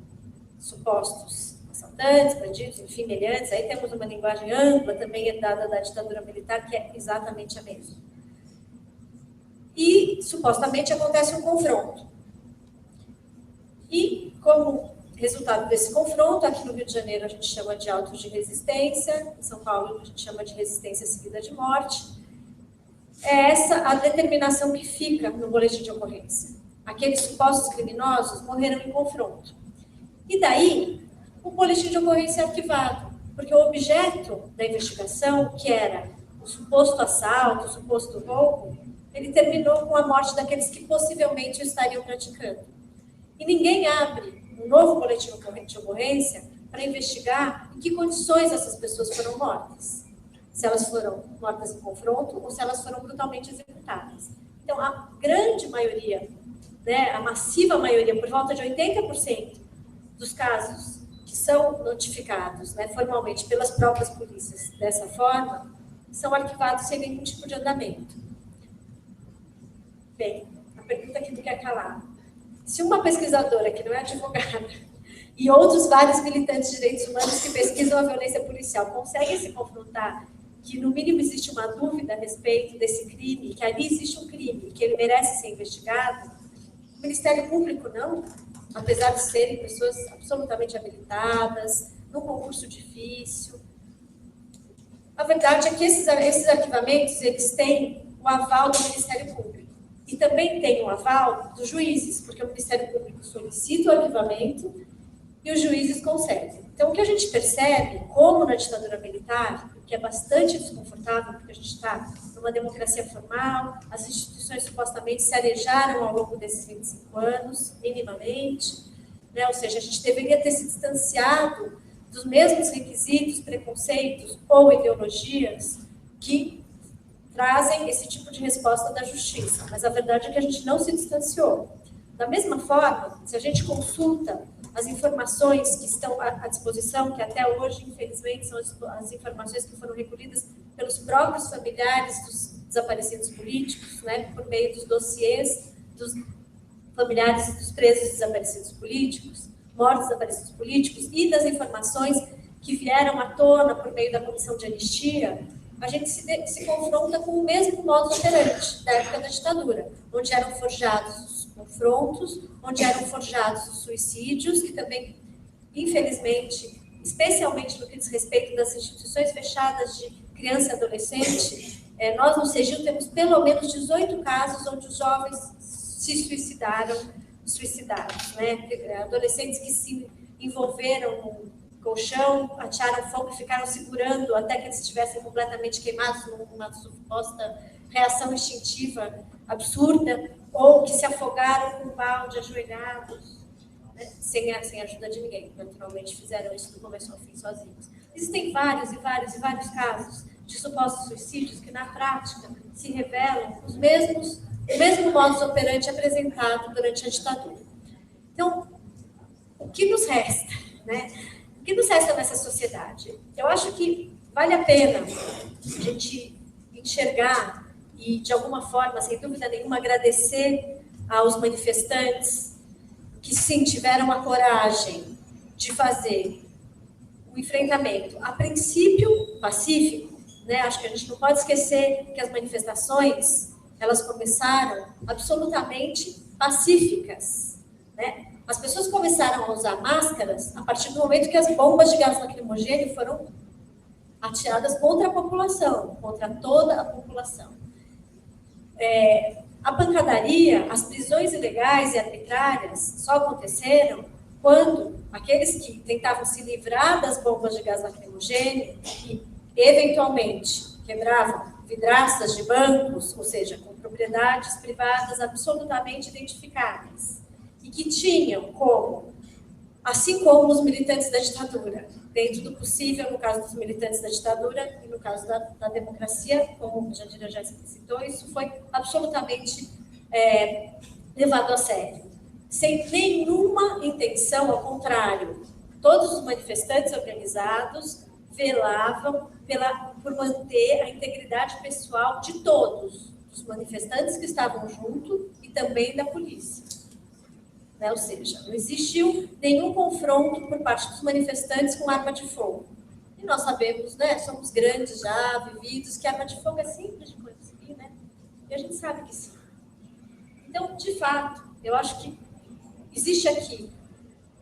supostos assaltantes, bandidos, enfim, meliantes. Aí temos uma linguagem ampla, também herdada da ditadura militar, que é exatamente a mesma. E, supostamente, acontece um confronto. E, como resultado desse confronto, aqui no Rio de Janeiro a gente chama de autos de resistência, em São Paulo a gente chama de resistência seguida de morte, é essa a determinação que fica no boletim de ocorrência. Aqueles supostos criminosos morreram em confronto. E daí, o boletim de ocorrência é arquivado, porque o objeto da investigação, que era o suposto assalto, o suposto roubo, ele terminou com a morte daqueles que possivelmente o estariam praticando. E ninguém abre um novo boletim de ocorrência para investigar em que condições essas pessoas foram mortas. Se elas foram mortas em confronto ou se elas foram brutalmente executadas. Então, a grande maioria, né, a massiva maioria, por volta de 80% dos casos que são notificados, né, formalmente pelas próprias polícias dessa forma, são arquivados sem nenhum tipo de andamento. Bem, a pergunta que não quer calar. Se uma pesquisadora que não é advogada e outros vários militantes de direitos humanos que pesquisam a violência policial conseguem se confrontar que, no mínimo, existe uma dúvida a respeito desse crime, que ali existe um crime, que ele merece ser investigado, o Ministério Público não, apesar de serem pessoas absolutamente habilitadas, num concurso difícil. A verdade é que esses arquivamentos, eles têm o aval do Ministério Público. E também tem o aval dos juízes, porque o Ministério Público solicita o arquivamento e os juízes concedem. Então, o que a gente percebe, como na ditadura militar, que é bastante desconfortável, porque a gente está numa democracia formal, as instituições supostamente se arejaram ao longo desses 25 anos, minimamente, né? Ou seja, a gente deveria ter se distanciado dos mesmos requisitos, preconceitos ou ideologias que trazem esse tipo de resposta da justiça, mas a verdade é que a gente não se distanciou. Da mesma forma, se a gente consulta as informações que estão à disposição, que até hoje, infelizmente, são as informações que foram recolhidas pelos próprios familiares dos desaparecidos políticos, né, por meio dos dossiês dos familiares dos presos desaparecidos políticos, mortos desaparecidos políticos, e das informações que vieram à tona por meio da Comissão de Anistia, a gente se confronta com o mesmo modus operandi da época da ditadura, onde eram forjados os confrontos, onde eram forjados os suicídios, que também, infelizmente, especialmente no que diz respeito das instituições fechadas de criança e adolescente, nós no CEGIL temos pelo menos 18 casos onde os jovens se suicidados, né? Adolescentes que se envolveram no colchão, atearam fogo e ficaram segurando até que eles estivessem completamente queimados numa suposta reação instintiva absurda, ou que se afogaram com um balde, ajoelhados, né? sem ajuda de ninguém. Naturalmente fizeram isso do começo ao fim sozinhos. Existem vários casos de supostos suicídios que na prática se revelam o mesmo modus operandi apresentado durante a ditadura. Então, o que nos resta, né? O que nos resta nessa sociedade? Eu acho que vale a pena a gente enxergar e, de alguma forma, sem dúvida nenhuma, agradecer aos manifestantes que, sim, tiveram a coragem de fazer o enfrentamento, a princípio, pacífico, né? Acho que a gente não pode esquecer que as manifestações, elas começaram absolutamente pacíficas, né? As pessoas começaram a usar máscaras a partir do momento que as bombas de gás lacrimogêneo foram atiradas contra a população, contra toda a população. A pancadaria, as prisões ilegais e arbitrárias só aconteceram quando aqueles que tentavam se livrar das bombas de gás lacrimogêneo e, eventualmente, quebravam vidraças de bancos, ou seja, com propriedades privadas absolutamente identificáveis, e que tinham como, assim como os militantes da ditadura, dentro do possível, no caso dos militantes da ditadura e no caso da democracia, como a Jandira já explicitou, isso foi absolutamente levado a sério, sem nenhuma intenção, ao contrário. Todos os manifestantes organizados velavam por manter a integridade pessoal de todos os manifestantes que estavam junto e também da polícia. Né? Ou seja, não existiu nenhum confronto por parte dos manifestantes com arma de fogo. E nós sabemos, né, somos grandes já, vividos, que arma de fogo é simples de conseguir, né? E a gente sabe que sim. Então, de fato, eu acho que existe aqui,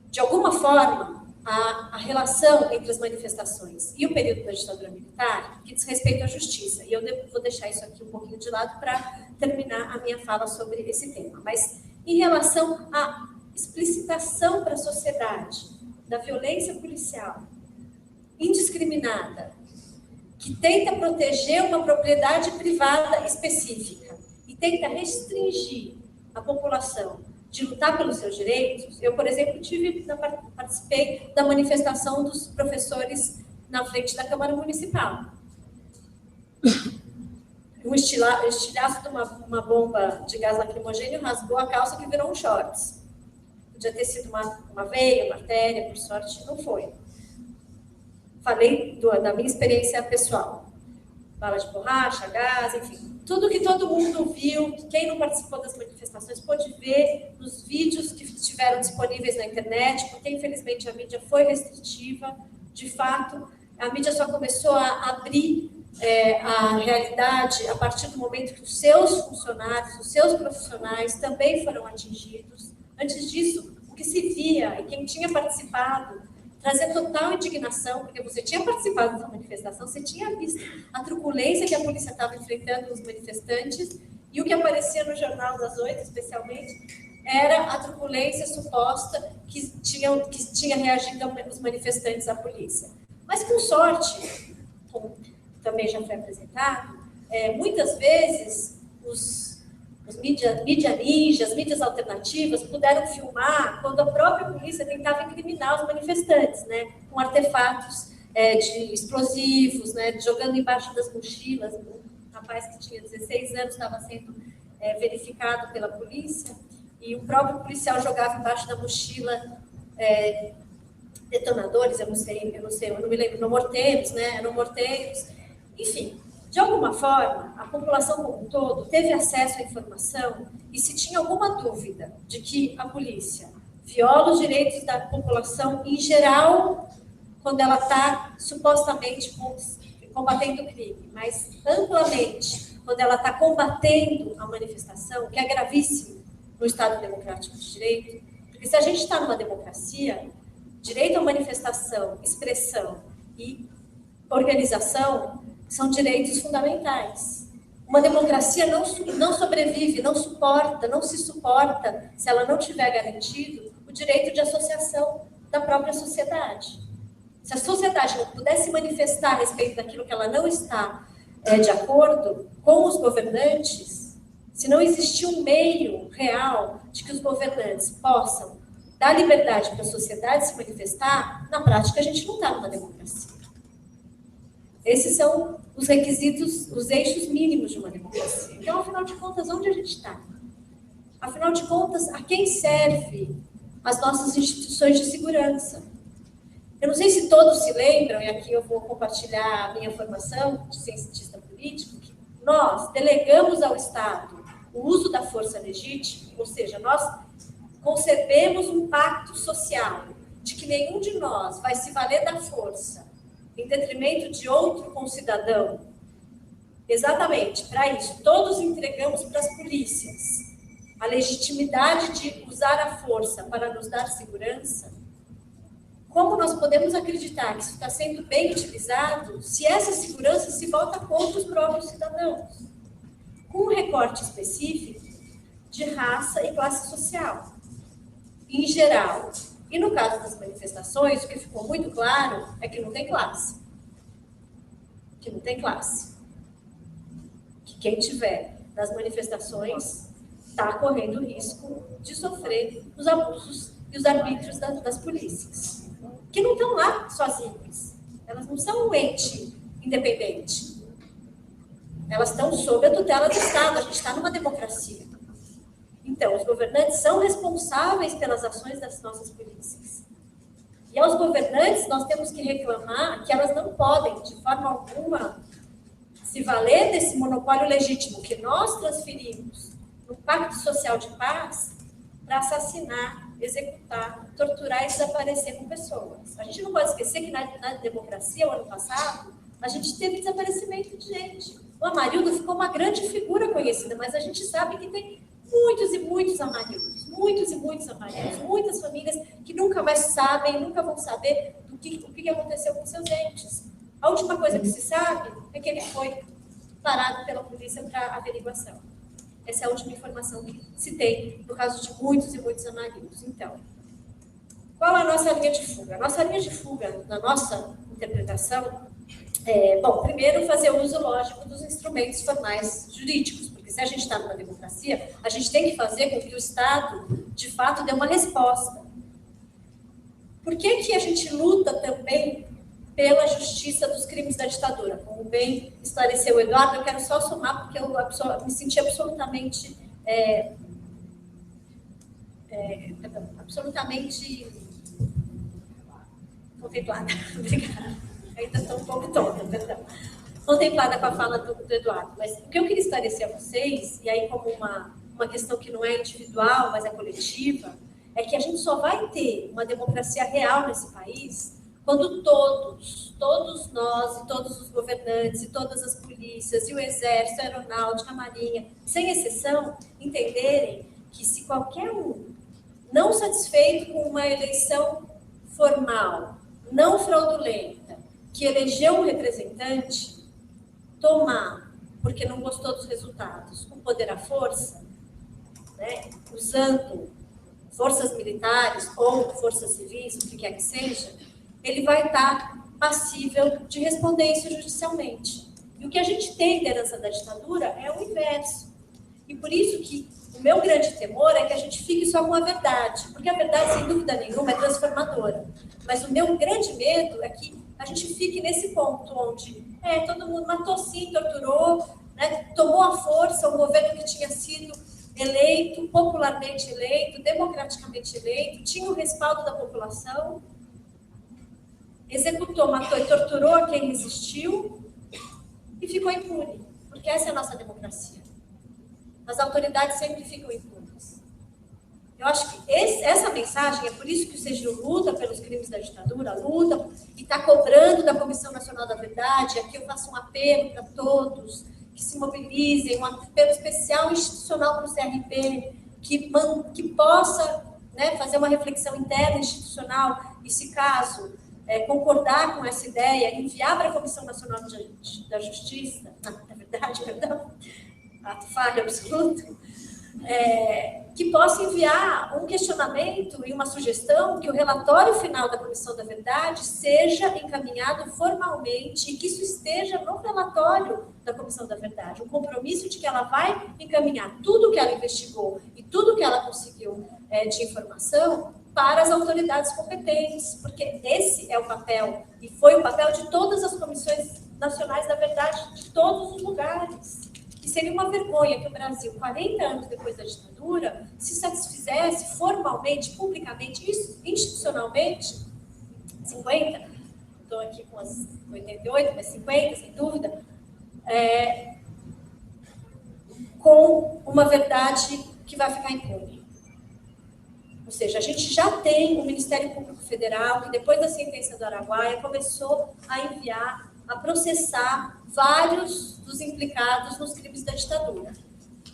de alguma forma, a relação entre as manifestações e o período da ditadura militar, que diz respeito à justiça. E eu vou deixar isso aqui um pouquinho de lado para terminar a minha fala sobre esse tema. Mas, em relação à explicitação para a sociedade da violência policial indiscriminada, que tenta proteger uma propriedade privada específica e tenta restringir a população de lutar pelos seus direitos. Eu, por exemplo, participei da manifestação dos professores na frente da Câmara Municipal. Um estilhaço de uma bomba de gás lacrimogêneo rasgou a calça que virou um shorts. Podia ter sido uma veia, uma artéria, por sorte, não foi. Falei da minha experiência pessoal. Bala de borracha, gás, enfim. Tudo que todo mundo viu, quem não participou das manifestações pôde ver nos vídeos que estiveram disponíveis na internet, porque, infelizmente, a mídia foi restritiva. De fato, a mídia só começou a abrir a realidade a partir do momento que os seus funcionários, os seus profissionais também foram atingidos. Antes disso, o que se via, e quem tinha participado, trazia total indignação, porque você tinha participado da manifestação, você tinha visto a truculência que a polícia estava enfrentando os manifestantes, e o que aparecia no Jornal das 8, especialmente, era a truculência suposta que tinha reagido os manifestantes à polícia. Mas, com sorte, como também já foi apresentado, muitas vezes os mídia ninjas, mídias alternativas, puderam filmar quando a própria polícia tentava incriminar os manifestantes, né, com artefatos de explosivos, né, jogando embaixo das mochilas. Um rapaz que tinha 16 anos estava sendo verificado pela polícia, e o próprio policial jogava embaixo da mochila detonadores, eu não me lembro, morteiros, né, eram morteiros. Enfim, de alguma forma, a população como um todo teve acesso à informação, e se tinha alguma dúvida de que a polícia viola os direitos da população em geral, quando ela está supostamente combatendo o crime, mas amplamente quando ela está combatendo a manifestação, que é gravíssimo no Estado Democrático de Direito, porque se a gente está numa democracia, direito à manifestação, expressão e organização são direitos fundamentais. Uma democracia não sobrevive, não suporta, não se suporta se ela não tiver garantido o direito de associação da própria sociedade. Se a sociedade não pudesse manifestar a respeito daquilo que ela não está de acordo com os governantes, se não existir um meio real de que os governantes possam dar liberdade para a sociedade se manifestar, na prática a gente não está numa democracia. Esses são os requisitos, os eixos mínimos de uma democracia. Então, afinal de contas, onde a gente está? Afinal de contas, a quem serve as nossas instituições de segurança? Eu não sei se todos se lembram, e aqui eu vou compartilhar a minha formação de cientista político, que nós delegamos ao Estado o uso da força legítima, ou seja, nós concebemos um pacto social de que nenhum de nós vai se valer da força em detrimento de outro concidadão. Exatamente, para isso, todos entregamos para as polícias a legitimidade de usar a força para nos dar segurança. Como nós podemos acreditar que isso está sendo bem utilizado se essa segurança se volta contra os próprios cidadãos? Com um recorte específico de raça e classe social, em geral. E no caso das manifestações, o que ficou muito claro é que não tem classe. Que não tem classe. Que quem tiver nas manifestações está correndo o risco de sofrer os abusos e os arbítrios das polícias. Que não estão lá sozinhas. Elas não são um ente independente. Elas estão sob a tutela do Estado. A gente está numa democracia. Então, os governantes são responsáveis pelas ações das nossas polícias. E aos governantes, nós temos que reclamar que elas não podem, de forma alguma, se valer desse monopólio legítimo que nós transferimos no Pacto Social de Paz para assassinar, executar, torturar e desaparecer com pessoas. A gente não pode esquecer que na democracia, o ano passado, a gente teve desaparecimento de gente. O Amarildo ficou uma grande figura conhecida, mas a gente sabe que tem muitos e muitos Amarildos, muitas famílias que nunca mais sabem, nunca vão saber o que aconteceu com seus entes. A última coisa que se sabe é que ele foi parado pela polícia para averiguação. Essa é a última informação que se tem no caso de muitos e muitos Amarildos. Então, qual é a nossa linha de fuga? A nossa linha de fuga, na nossa interpretação, bom, primeiro fazer uso lógico dos instrumentos formais jurídicos, porque se a gente está numa democracia, a gente tem que fazer com que o Estado, de fato, dê uma resposta. Por que a gente luta também pela justiça dos crimes da ditadura? Como bem esclareceu o Eduardo, eu quero só somar, porque eu me senti absolutamente contemplada. Obrigada. Ainda estou um pouco tonta, perdão. Contemplada com a fala do Eduardo. Mas o que eu queria esclarecer a vocês, e aí como uma questão que não é individual, mas é coletiva, é que a gente só vai ter uma democracia real nesse país quando todos nós, e todos os governantes, e todas as polícias, e o Exército, a Aeronáutica, a Marinha, sem exceção, entenderem que se qualquer um não satisfeito com uma eleição formal, não fraudulenta, que elegeu um representante, tomar, porque não gostou dos resultados, o poder à força, né, usando forças militares ou forças civis, o que quer que seja, ele vai estar passível de responder isso judicialmente. E o que a gente tem de herança da ditadura é o inverso. E por isso que o meu grande temor é que a gente fique só com a verdade, porque a verdade, sem dúvida nenhuma, é transformadora. Mas o meu grande medo é que a gente fique nesse ponto onde todo mundo matou sim, torturou, né, tomou à força um governo que tinha sido eleito, popularmente eleito, democraticamente eleito, tinha o respaldo da população, executou, matou e torturou a quem resistiu e ficou impune, porque essa é a nossa democracia. As autoridades sempre ficam impunes. Eu acho que essa essa mensagem, é por isso que o CEGIL luta pelos crimes da ditadura, luta e está cobrando da Comissão Nacional da Verdade. Aqui eu faço um apelo para todos que se mobilizem, um apelo especial institucional para o CRP, que possa, né, fazer uma reflexão interna institucional e, se caso concordar com essa ideia, enviar para a Comissão Nacional da Justiça, da Verdade, perdão, ato falho absoluto, que possa enviar um questionamento e uma sugestão que o relatório final da Comissão da Verdade seja encaminhado formalmente e que isso esteja no relatório da Comissão da Verdade, um compromisso de que ela vai encaminhar tudo o que ela investigou e tudo o que ela conseguiu de informação para as autoridades competentes, porque esse é o papel, e foi o papel de todas as comissões nacionais da verdade, de todos os lugares. E seria uma vergonha que o Brasil, 40 anos depois da ditadura, se satisfizesse formalmente, publicamente, institucionalmente, 50, estou aqui com as 88, mas 50, sem dúvida, com uma verdade que vai ficar impune. Ou seja, a gente já tem o Ministério Público Federal, que depois da sentença do Araguaia, começou a enviar, a processar vários dos implicados nos crimes da ditadura.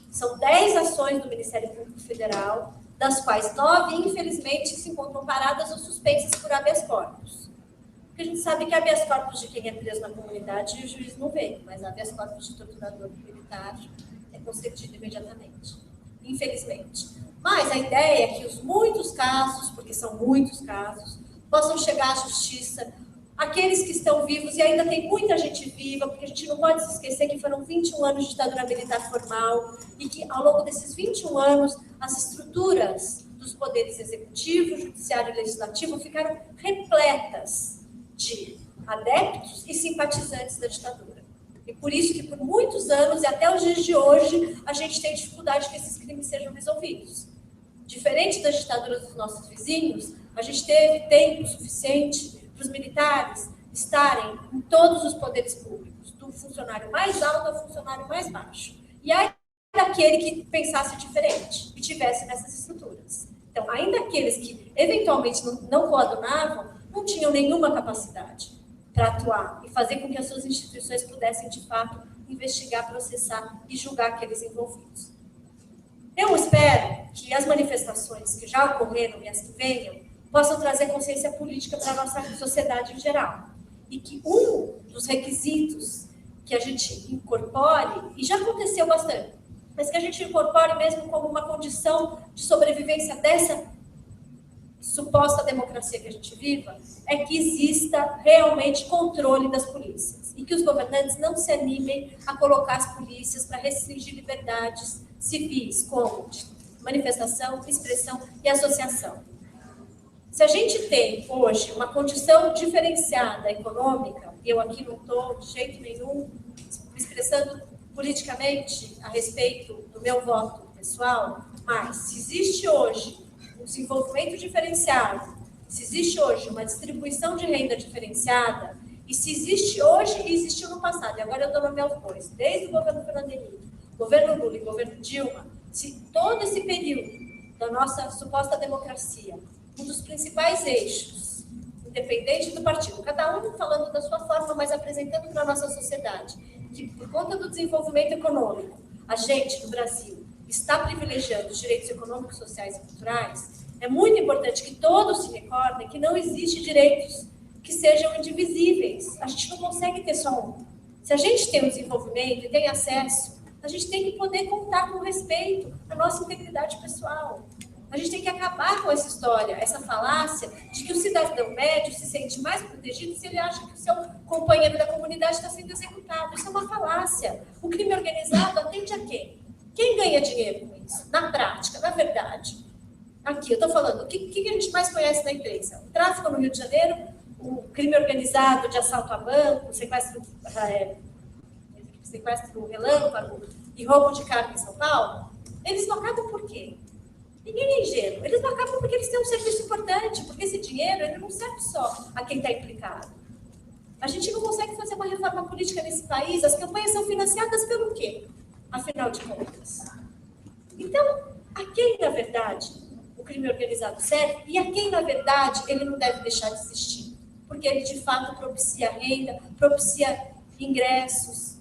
São 10 ações do Ministério Público Federal, das quais 9, infelizmente, se encontram paradas ou suspensas por habeas corpus. Porque a gente sabe que habeas corpus de quem é preso na comunidade o juiz não vê, mas habeas corpus de torturador militar é concedido imediatamente, infelizmente. Mas a ideia é que os muitos casos, porque são muitos casos, possam chegar à justiça, aqueles que estão vivos, e ainda tem muita gente viva, porque a gente não pode se esquecer que foram 21 anos de ditadura militar formal, e que ao longo desses 21 anos, as estruturas dos poderes executivo, judiciário e legislativo ficaram repletas de adeptos e simpatizantes da ditadura. E por isso que por muitos anos, e até os dias de hoje, a gente tem dificuldade que esses crimes sejam resolvidos. Diferente das ditaduras dos nossos vizinhos, a gente teve tempo suficiente para os militares estarem em todos os poderes públicos, do funcionário mais alto ao funcionário mais baixo. E aí, daquele que pensasse diferente e tivesse nessas estruturas. Então, ainda aqueles que eventualmente não coadunavam, não tinham nenhuma capacidade para atuar e fazer com que as suas instituições pudessem, de fato, investigar, processar e julgar aqueles envolvidos. Eu espero que as manifestações que já ocorreram e as que venham possam trazer consciência política para a nossa sociedade em geral. E que um dos requisitos que a gente incorpore, e já aconteceu bastante, mas que a gente incorpore mesmo como uma condição de sobrevivência dessa suposta democracia que a gente viva, é que exista realmente controle das polícias. E que os governantes não se animem a colocar as polícias para restringir liberdades civis, como manifestação, expressão e associação. Se a gente tem hoje uma condição diferenciada econômica, e eu aqui não estou de jeito nenhum me expressando politicamente a respeito do meu voto pessoal, mas se existe hoje um desenvolvimento diferenciado, se existe hoje uma distribuição de renda diferenciada, e se existe hoje e existiu no passado, e agora eu dou nome aos dois, desde o governo Fernando Henrique, governo Lula e governo Dilma, se todo esse período da nossa suposta democracia, um dos principais eixos, independente do partido, cada um falando da sua forma, mas apresentando para a nossa sociedade, que por conta do desenvolvimento econômico, a gente no Brasil está privilegiando os direitos econômicos, sociais e culturais, é muito importante que todos se recordem que não existe direitos que sejam indivisíveis. A gente não consegue ter só um. Se a gente tem um desenvolvimento e tem acesso, a gente tem que poder contar com respeito à nossa integridade pessoal. A gente tem que acabar com essa história, essa falácia de que o cidadão médio se sente mais protegido se ele acha que o seu companheiro da comunidade está sendo executado. Isso é uma falácia. O crime organizado atende a quem? Quem ganha dinheiro com isso? Na prática, na verdade. Aqui, eu estou falando, o que a gente mais conhece na imprensa? O tráfico no Rio de Janeiro, o crime organizado de assalto a banco, sequestro relâmpago e roubo de carga em São Paulo, eles não acabam por quê? Ninguém é ingênuo. Eles não acabam porque eles têm um serviço importante, porque esse dinheiro ele não serve só a quem está implicado. A gente não consegue fazer uma reforma política nesse país, as campanhas são financiadas pelo quê? Afinal de contas. Então, a quem, na verdade, o crime organizado serve e a quem, na verdade, ele não deve deixar de existir. Porque ele, de fato, propicia renda, propicia ingressos.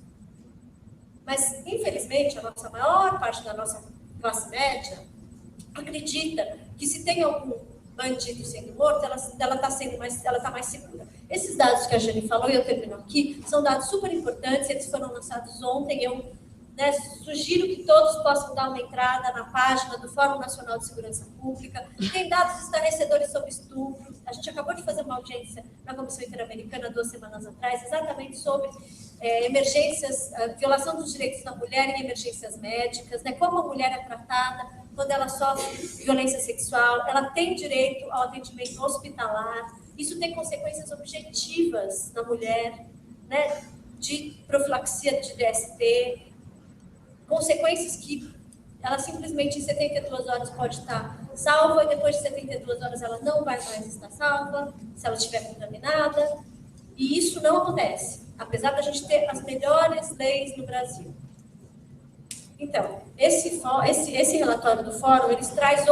Mas, infelizmente, a maior parte da nossa classe média acredita que se tem algum bandido sendo morto, ela está mais segura. Esses dados que a Jane falou, e eu termino aqui, são dados super importantes, eles foram lançados ontem. Eu sugiro que todos possam dar uma entrada na página do Fórum Nacional de Segurança Pública. Tem dados estarrecedores sobre estupro. A gente acabou de fazer uma audiência na Comissão Interamericana 2 semanas atrás, exatamente sobre emergências, violação dos direitos da mulher em emergências médicas, como a mulher é tratada quando ela sofre violência sexual. Ela tem direito ao atendimento hospitalar. Isso tem consequências objetivas na mulher, de profilaxia de DST, consequências que ela simplesmente em 72 horas pode estar salva e depois de 72 horas ela não vai mais estar salva se ela estiver contaminada. E isso não acontece, apesar da gente ter as melhores leis no Brasil. Então, esse relatório do Fórum, eles traz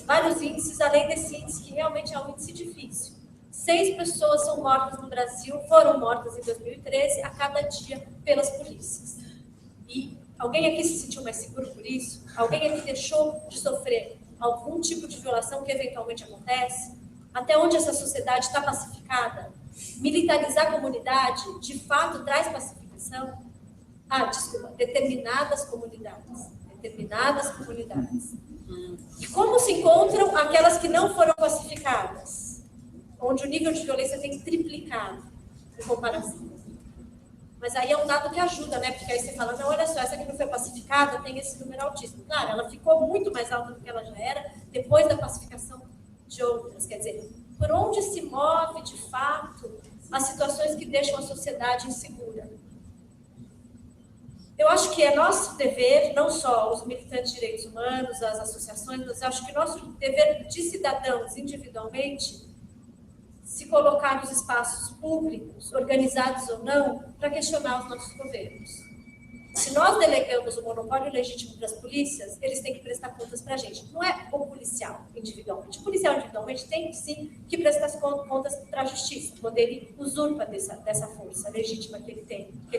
vários índices, além desse índice que realmente é um índice difícil. 6 pessoas são mortas no Brasil, foram mortas em 2013, a cada dia pelas polícias. E alguém aqui se sentiu mais seguro por isso? Alguém aqui deixou de sofrer algum tipo de violação que eventualmente acontece? Até onde essa sociedade está pacificada? Militarizar a comunidade, de fato, traz pacificação? Determinadas comunidades. E como se encontram aquelas que não foram pacificadas? Onde o nível de violência tem triplicado em comparação. Mas aí é um dado que ajuda, Porque aí você fala, não, olha só, essa que não foi pacificada tem esse número altíssimo. Claro, ela ficou muito mais alta do que ela já era depois da pacificação de outras. Quer dizer, por onde se move, de fato, as situações que deixam a sociedade insegura? Eu acho que é nosso dever, não só os militantes de direitos humanos, as associações, mas eu acho que nosso dever de cidadãos, individualmente, se colocar nos espaços públicos, organizados ou não, para questionar os nossos governos. Se nós delegamos o monopólio legítimo para as polícias, eles têm que prestar contas para a gente. Não é o policial individualmente. O policial individualmente tem, sim, que prestar contas para a justiça, quando ele usurpa dessa força legítima que ele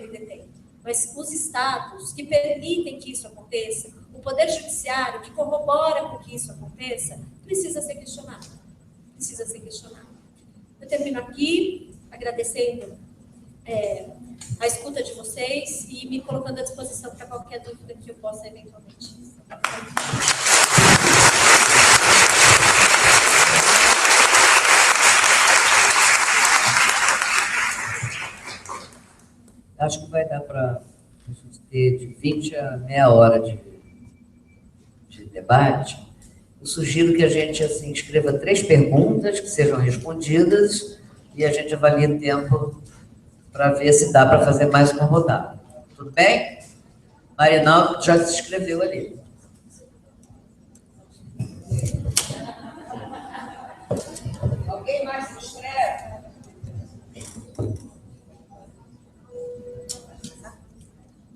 detém. Mas os estados que permitem que isso aconteça, o poder judiciário que corrobora com que isso aconteça, precisa ser questionado. Eu termino aqui agradecendo a escuta de vocês e me colocando à disposição para qualquer dúvida que eu possa eventualmente. Acho que vai dar para a gente ter de 20 a meia hora de debate. Eu sugiro que a gente escreva 3 perguntas que sejam respondidas e a gente avalie o tempo para ver se dá para fazer mais uma rodada. Tudo bem? Marinaldo já se inscreveu ali. Alguém mais se inscreve?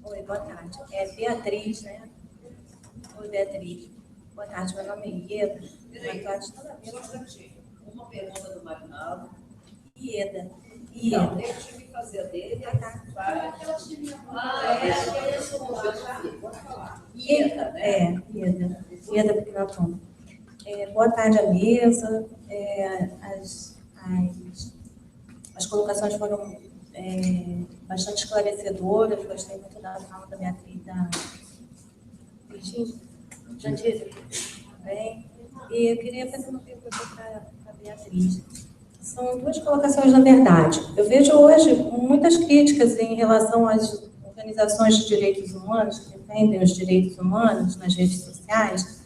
Oi, boa tarde. É Beatriz, Oi, Beatriz. Boa tarde, meu nome é Ieda. Peraí, uma pergunta do Marinaldo. Ieda. Não, eu tive que fazer a dele. Ieda, Ieda. Ieda Piquinatão. Boa tarde à mesa. As colocações foram bastante esclarecedoras. Gostei muito da fala da Beatriz, da Virgínia. Jandira, bem. E eu queria fazer uma pergunta para a Beatriz. São 2 colocações, na verdade. Eu vejo hoje muitas críticas em relação às organizações de direitos humanos, que defendem os direitos humanos nas redes sociais,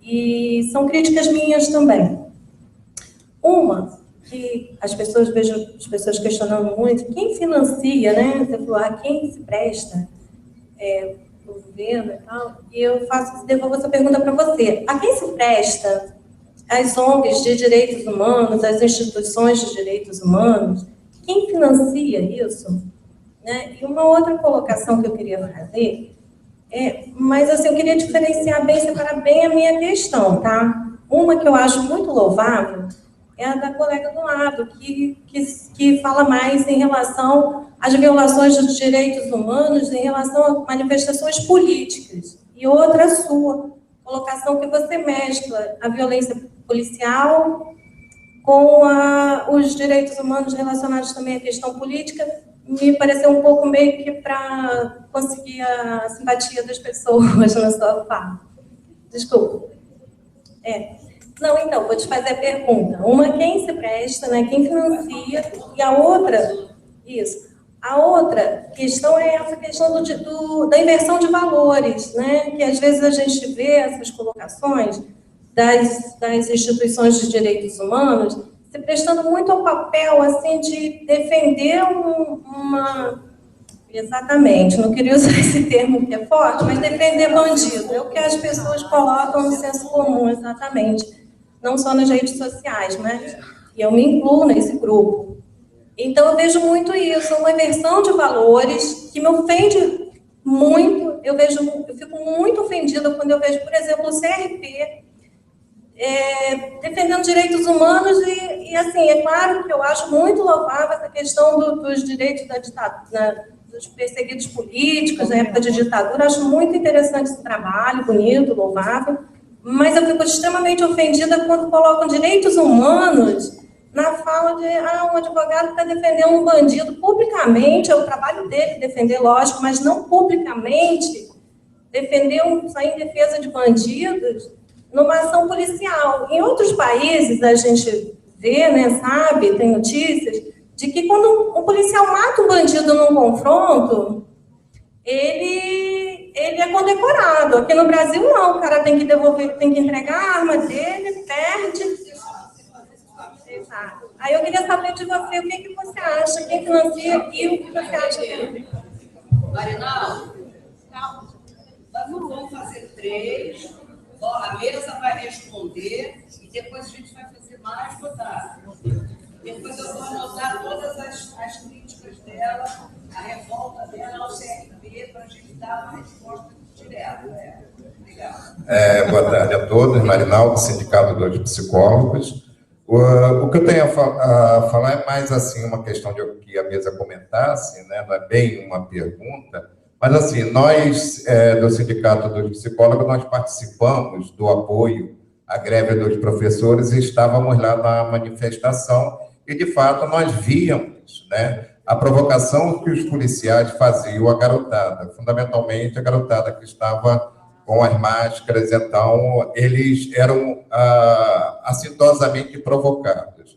e são críticas minhas também. Uma, que vejo as pessoas questionando muito, quem financia, Você falou, quem se presta o governo e tal, e eu devolvo essa pergunta para você. A quem se presta as ONGs de direitos humanos, as instituições de direitos humanos? Quem financia isso? E uma outra colocação que eu queria fazer Mas, assim, eu queria diferenciar bem, separar bem a minha questão, tá? Uma que eu acho muito louvável é a da colega do lado, que fala mais em relação às violações dos direitos humanos, em relação a manifestações políticas. E outra sua, colocação que você mescla a violência policial com os direitos humanos relacionados também à questão política, me pareceu um pouco meio que para conseguir a simpatia das pessoas na sua fala. Desculpa. Não, então, vou te fazer a pergunta. Uma, quem se presta, né? Quem financia, e a outra, isso. A outra questão é essa questão da inversão de valores, né? Que às vezes a gente vê essas colocações das instituições de direitos humanos se prestando muito ao papel, assim, de defender Exatamente, não queria usar esse termo que é forte, mas defender bandido. É o que as pessoas colocam no senso comum, exatamente. Não só nas redes sociais, mas eu me incluo nesse grupo. Então, eu vejo muito isso, uma inversão de valores que me ofende muito. Eu fico muito ofendida quando eu vejo, por exemplo, o CRP defendendo direitos humanos e, assim, é claro que eu acho muito louvável essa questão dos direitos da ditadura, dos perseguidos políticos na época de ditadura. Acho muito interessante esse trabalho, bonito, louvável, mas eu fico extremamente ofendida quando colocam direitos humanos na fala de um advogado está defendendo um bandido publicamente. É o trabalho dele defender, lógico, mas não publicamente sair em defesa de bandidos numa ação policial. Em outros países, a gente vê, né, sabe, tem notícias de que quando um policial mata um bandido num confronto, ele é condecorado. Aqui no Brasil, não. O cara tem que devolver, tem que entregar a arma dele, perde. Exato. Aí eu queria saber de você o que você acha, quem financia e o que você acha dele. Marinaldo, calma. Nós vamos fazer 3. A mesa vai responder e depois a gente vai fazer mais rodadas. Depois eu vou anotar todas as críticas dela, a revolta dela ao CRP, para a gente dar uma resposta direta. Obrigada. Boa tarde a todos. Marinaldo, Sindicato dos Psicólogos. O que eu tenho a falar é mais assim uma questão de que a mesa comentasse, né? Não é bem uma pergunta. Mas, assim, nós, do Sindicato dos Psicólogos, nós participamos do apoio à greve dos professores e estávamos lá na manifestação e, de fato, nós víamos, né, a provocação que os policiais faziam à garotada, fundamentalmente a garotada que estava com as máscaras. Então, eles eram acidosamente provocados,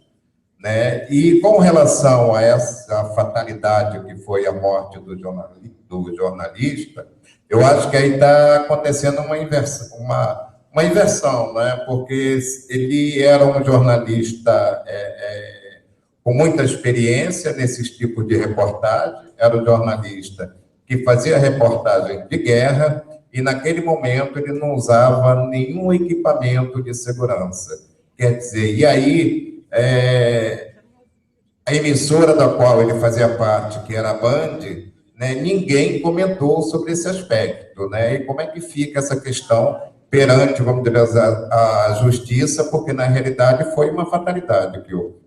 né? E com relação a essa fatalidade que foi a morte do jornalista, eu acho que aí está acontecendo uma inversão, né? Porque ele era um jornalista com muita experiência nesses tipos de reportagem, era um jornalista que fazia reportagem de guerra e, naquele momento, ele não usava nenhum equipamento de segurança. Quer dizer, e aí, a emissora da qual ele fazia parte, que era a Band, né, ninguém comentou sobre esse aspecto, né? E como é que fica essa questão perante, vamos dizer, a justiça, porque, na realidade, foi uma fatalidade que houve.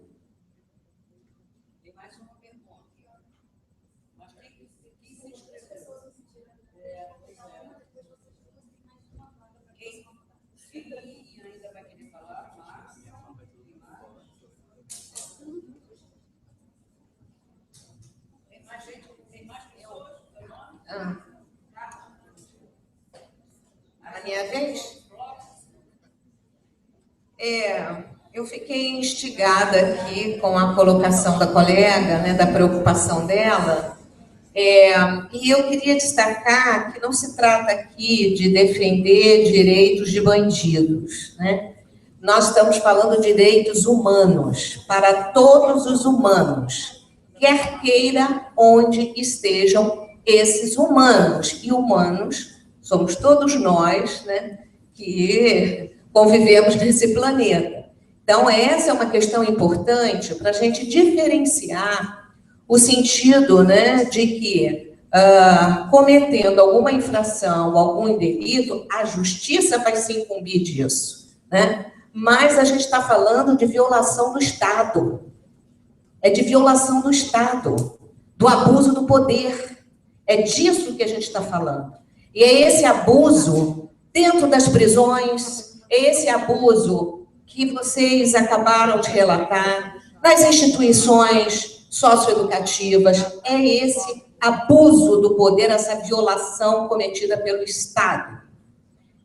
Tem mais uma pergunta. Mas quem se inscreveu? Quem ainda vai querer falar? Tem mais gente? Tem mais pessoas? A minha vez? Eu fiquei instigada aqui com a colocação da colega, né, da preocupação dela, e eu queria destacar que não se trata aqui de defender direitos de bandidos, né? Nós estamos falando de direitos humanos, para todos os humanos, quer queira onde estejam esses humanos, e humanos somos todos nós, né, que convivemos nesse planeta. Então, essa é uma questão importante para a gente diferenciar o sentido, né, de que cometendo alguma infração, algum delito, a justiça vai se incumbir disso, né? Mas a gente está falando de violação do Estado. É de violação do Estado, do abuso do poder. É disso que a gente está falando. E é esse abuso dentro das prisões, é esse abuso que vocês acabaram de relatar, nas instituições socioeducativas, é esse abuso do poder, essa violação cometida pelo Estado.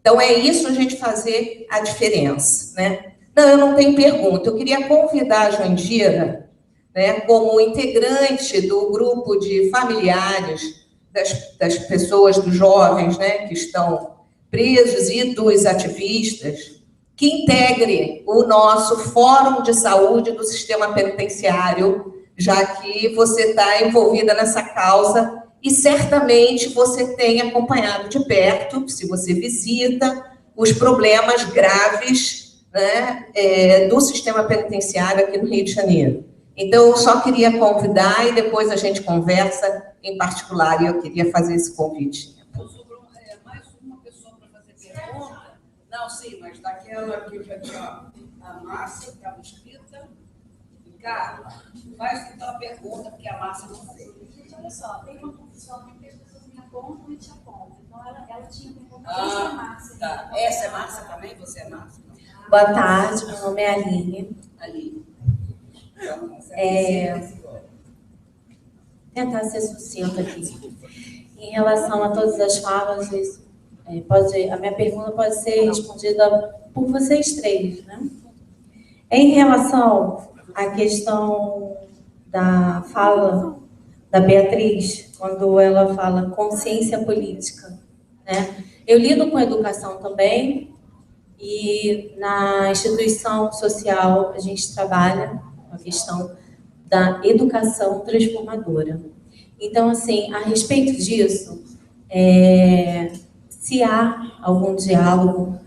Então, é isso a gente fazer a diferença, né? Não, eu não tenho pergunta. Eu queria convidar a Jandira, né, como integrante do grupo de familiares das pessoas, dos jovens, né, que estão presos e dos ativistas, que integre o nosso Fórum de Saúde do Sistema Penitenciário, já que você está envolvida nessa causa e certamente você tem acompanhado de perto, se você visita, os problemas graves, né, do sistema penitenciário aqui no Rio de Janeiro. Então, eu só queria convidar e depois a gente conversa em particular, e eu queria fazer esse convite. Sobrou mais uma pessoa para fazer pergunta? Não, sim, mas daquela que já tinha a Márcia, que estava escrita. Ricardo, faz então a pergunta, porque a Márcia não fez. Gente, olha só, tem uma confusão, tem que as pessoas me apontam e te apontam. Então, ela tinha perguntado se é Márcia. Tá. Essa é Márcia também? Você é Márcia? Boa tarde, meu nome é Aline. Ali. Tentar ser sucinta aqui. Em relação a todas as falas, a minha pergunta pode ser respondida por vocês três, né? Em relação à questão da fala da Beatriz, quando ela fala consciência política, né? Eu lido com educação também, e na instituição social a gente trabalha a questão da educação transformadora. Então, assim, a respeito disso, se há algum diálogo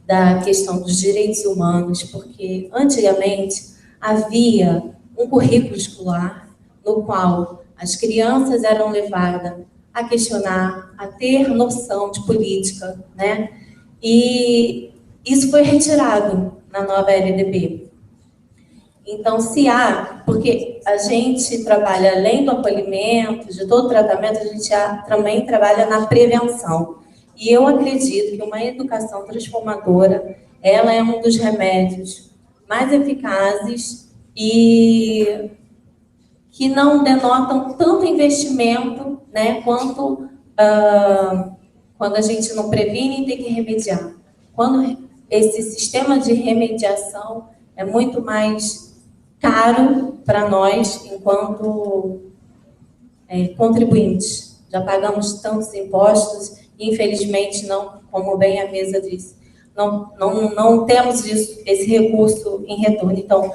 da questão dos direitos humanos, porque antigamente havia um currículo escolar no qual as crianças eram levadas a questionar, a ter noção de política, né? E isso foi retirado na nova LDB. Então, se há, porque a gente trabalha além do acolhimento, de todo o tratamento, a gente também trabalha na prevenção. E eu acredito que uma educação transformadora, ela é um dos remédios mais eficazes e que não denotam tanto investimento, né, quanto quando a gente não previne e tem que remediar. Quando esse sistema de remediação é muito mais caro para nós, enquanto contribuintes. Já pagamos tantos impostos e, infelizmente, não, como bem a mesa disse, não temos esse recurso em retorno. Então,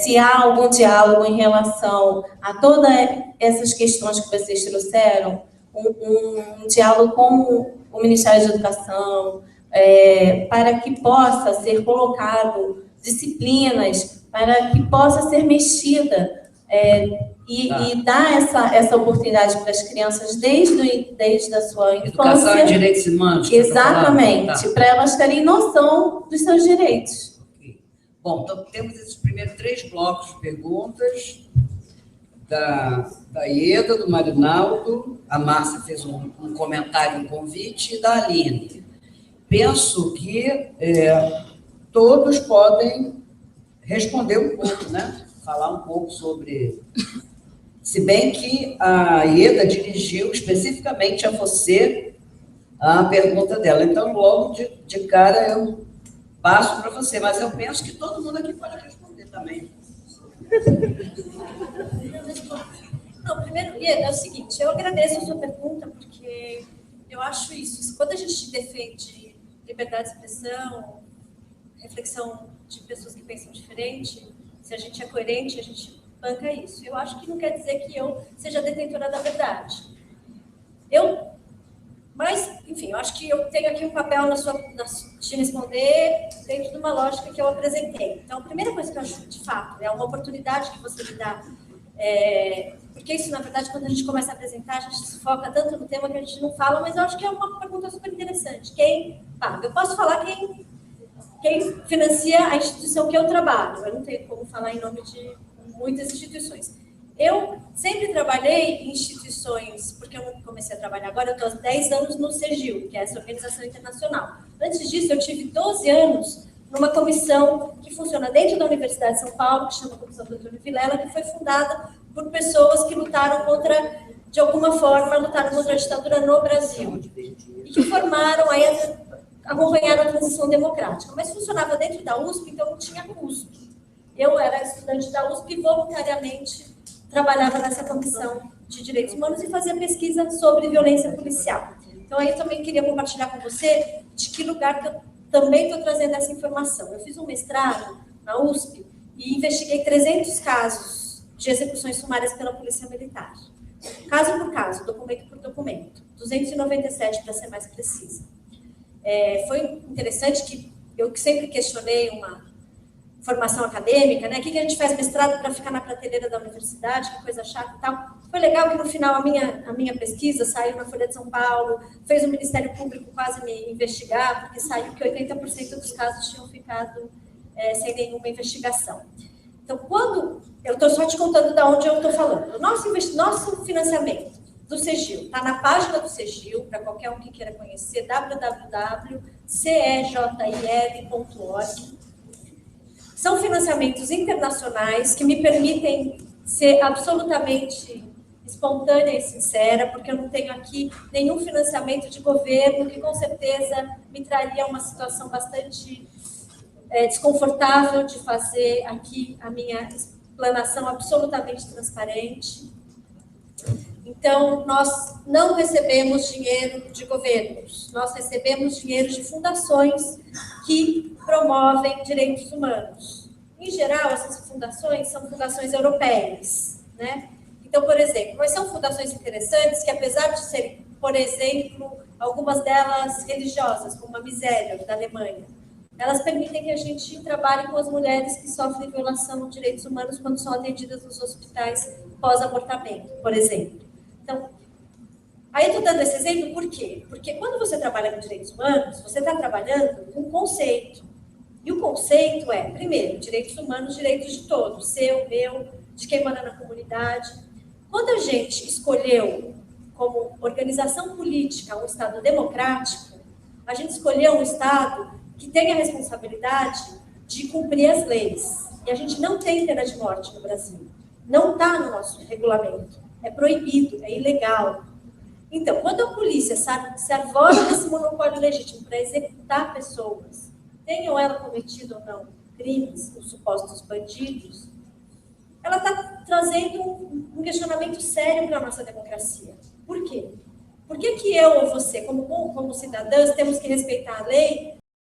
se há algum diálogo em relação a todas essas questões que vocês trouxeram, um diálogo com o Ministério da Educação, para que possa ser colocado disciplinas, para que possa ser mexida e dar essa oportunidade para as crianças desde a sua infância. Educação e direitos humanos. Exatamente, para elas terem noção dos seus direitos. Okay. Bom, então temos esses primeiros 3 blocos de perguntas da Ieda, do Marinaldo, a Márcia fez um comentário, um convite, e da Aline. Penso que todos podem responder um pouco, né? Falar um pouco sobre... Se bem que a Ieda dirigiu especificamente a você a pergunta dela. Então, logo de cara, eu passo para você. Mas eu penso que todo mundo aqui pode responder também. Não, primeiro, Ieda, é o seguinte, eu agradeço a sua pergunta, porque eu acho isso. Quando a gente defende liberdade de expressão, reflexão de pessoas que pensam diferente, se a gente é coerente, a gente banca isso. Eu acho que não quer dizer que eu seja detentora da verdade. Mas, enfim, eu acho que eu tenho aqui um papel de responder dentro de uma lógica que eu apresentei. Então, a primeira coisa que eu acho, de fato, é uma oportunidade que você me dá Porque isso, na verdade, quando a gente começa a apresentar, a gente se foca tanto no tema que a gente não fala, mas eu acho que é uma pergunta super interessante. Quem paga? Eu posso falar quem financia a instituição que eu trabalho. Eu não tenho como falar em nome de muitas instituições. Eu sempre trabalhei em instituições, porque eu não comecei a trabalhar agora, eu estou há 10 anos no CEGIL, que é essa organização internacional. Antes disso, eu tive 12 anos numa comissão que funciona dentro da Universidade de São Paulo, que chama Comissão do Antônio Vilela, que foi fundada por pessoas que lutaram contra, de alguma forma, lutaram contra a ditadura no Brasil. E que formaram, aí acompanharam a transição democrática. Mas funcionava dentro da USP, então não tinha custo. Eu era estudante da USP e voluntariamente trabalhava nessa comissão de direitos humanos e fazia pesquisa sobre violência policial. Então, aí eu também queria compartilhar com você de que lugar que eu também estou trazendo essa informação. Eu fiz um mestrado na USP e investiguei 300 casos de execuções sumárias pela Polícia Militar. Caso por caso, documento por documento. 297, para ser mais precisa. Foi interessante que eu sempre questionei uma formação acadêmica, né? O que a gente faz mestrado para ficar na prateleira da universidade, que coisa chata e tal. Foi legal que no final a minha pesquisa saiu na Folha de São Paulo, fez o Ministério Público quase me investigar, porque saiu que 80% dos casos tinham ficado sem nenhuma investigação. Então, quando... Eu estou só te contando de onde eu estou falando. O nosso financiamento do CEGIL está na página do CEGIL, para qualquer um que queira conhecer, www.cejil.org. São financiamentos internacionais que me permitem ser absolutamente espontânea e sincera, porque eu não tenho aqui nenhum financiamento de governo, que com certeza me traria uma situação bastante desconfortável de fazer aqui a minha explanação absolutamente transparente. Então, nós não recebemos dinheiro de governos, nós recebemos dinheiro de fundações que promovem direitos humanos. Em geral, essas fundações são fundações europeias, né? Então, por exemplo, mas são fundações interessantes que, apesar de serem, por exemplo, algumas delas religiosas, como a Miséria, da Alemanha, elas permitem que a gente trabalhe com as mulheres que sofrem violação de direitos humanos quando são atendidas nos hospitais pós-abortamento, por exemplo. Então, aí eu estou dando esse exemplo por quê? Porque quando você trabalha com direitos humanos, você está trabalhando com um conceito. E o conceito é, primeiro, direitos humanos, direitos de todos, seu, meu, de quem mora na comunidade. Quando a gente escolheu, como organização política, um Estado democrático, a gente escolheu um Estado que tem a responsabilidade de cumprir as leis. E a gente não tem pena de morte no Brasil. Não está no nosso regulamento. É proibido, é ilegal. Então, quando a polícia se arvora desse monopólio legítimo para executar pessoas, tenham ela cometido ou não crimes, os supostos bandidos, ela está trazendo um questionamento sério para a nossa democracia. Por quê? Por que eu ou você, como cidadãs, temos que respeitar a lei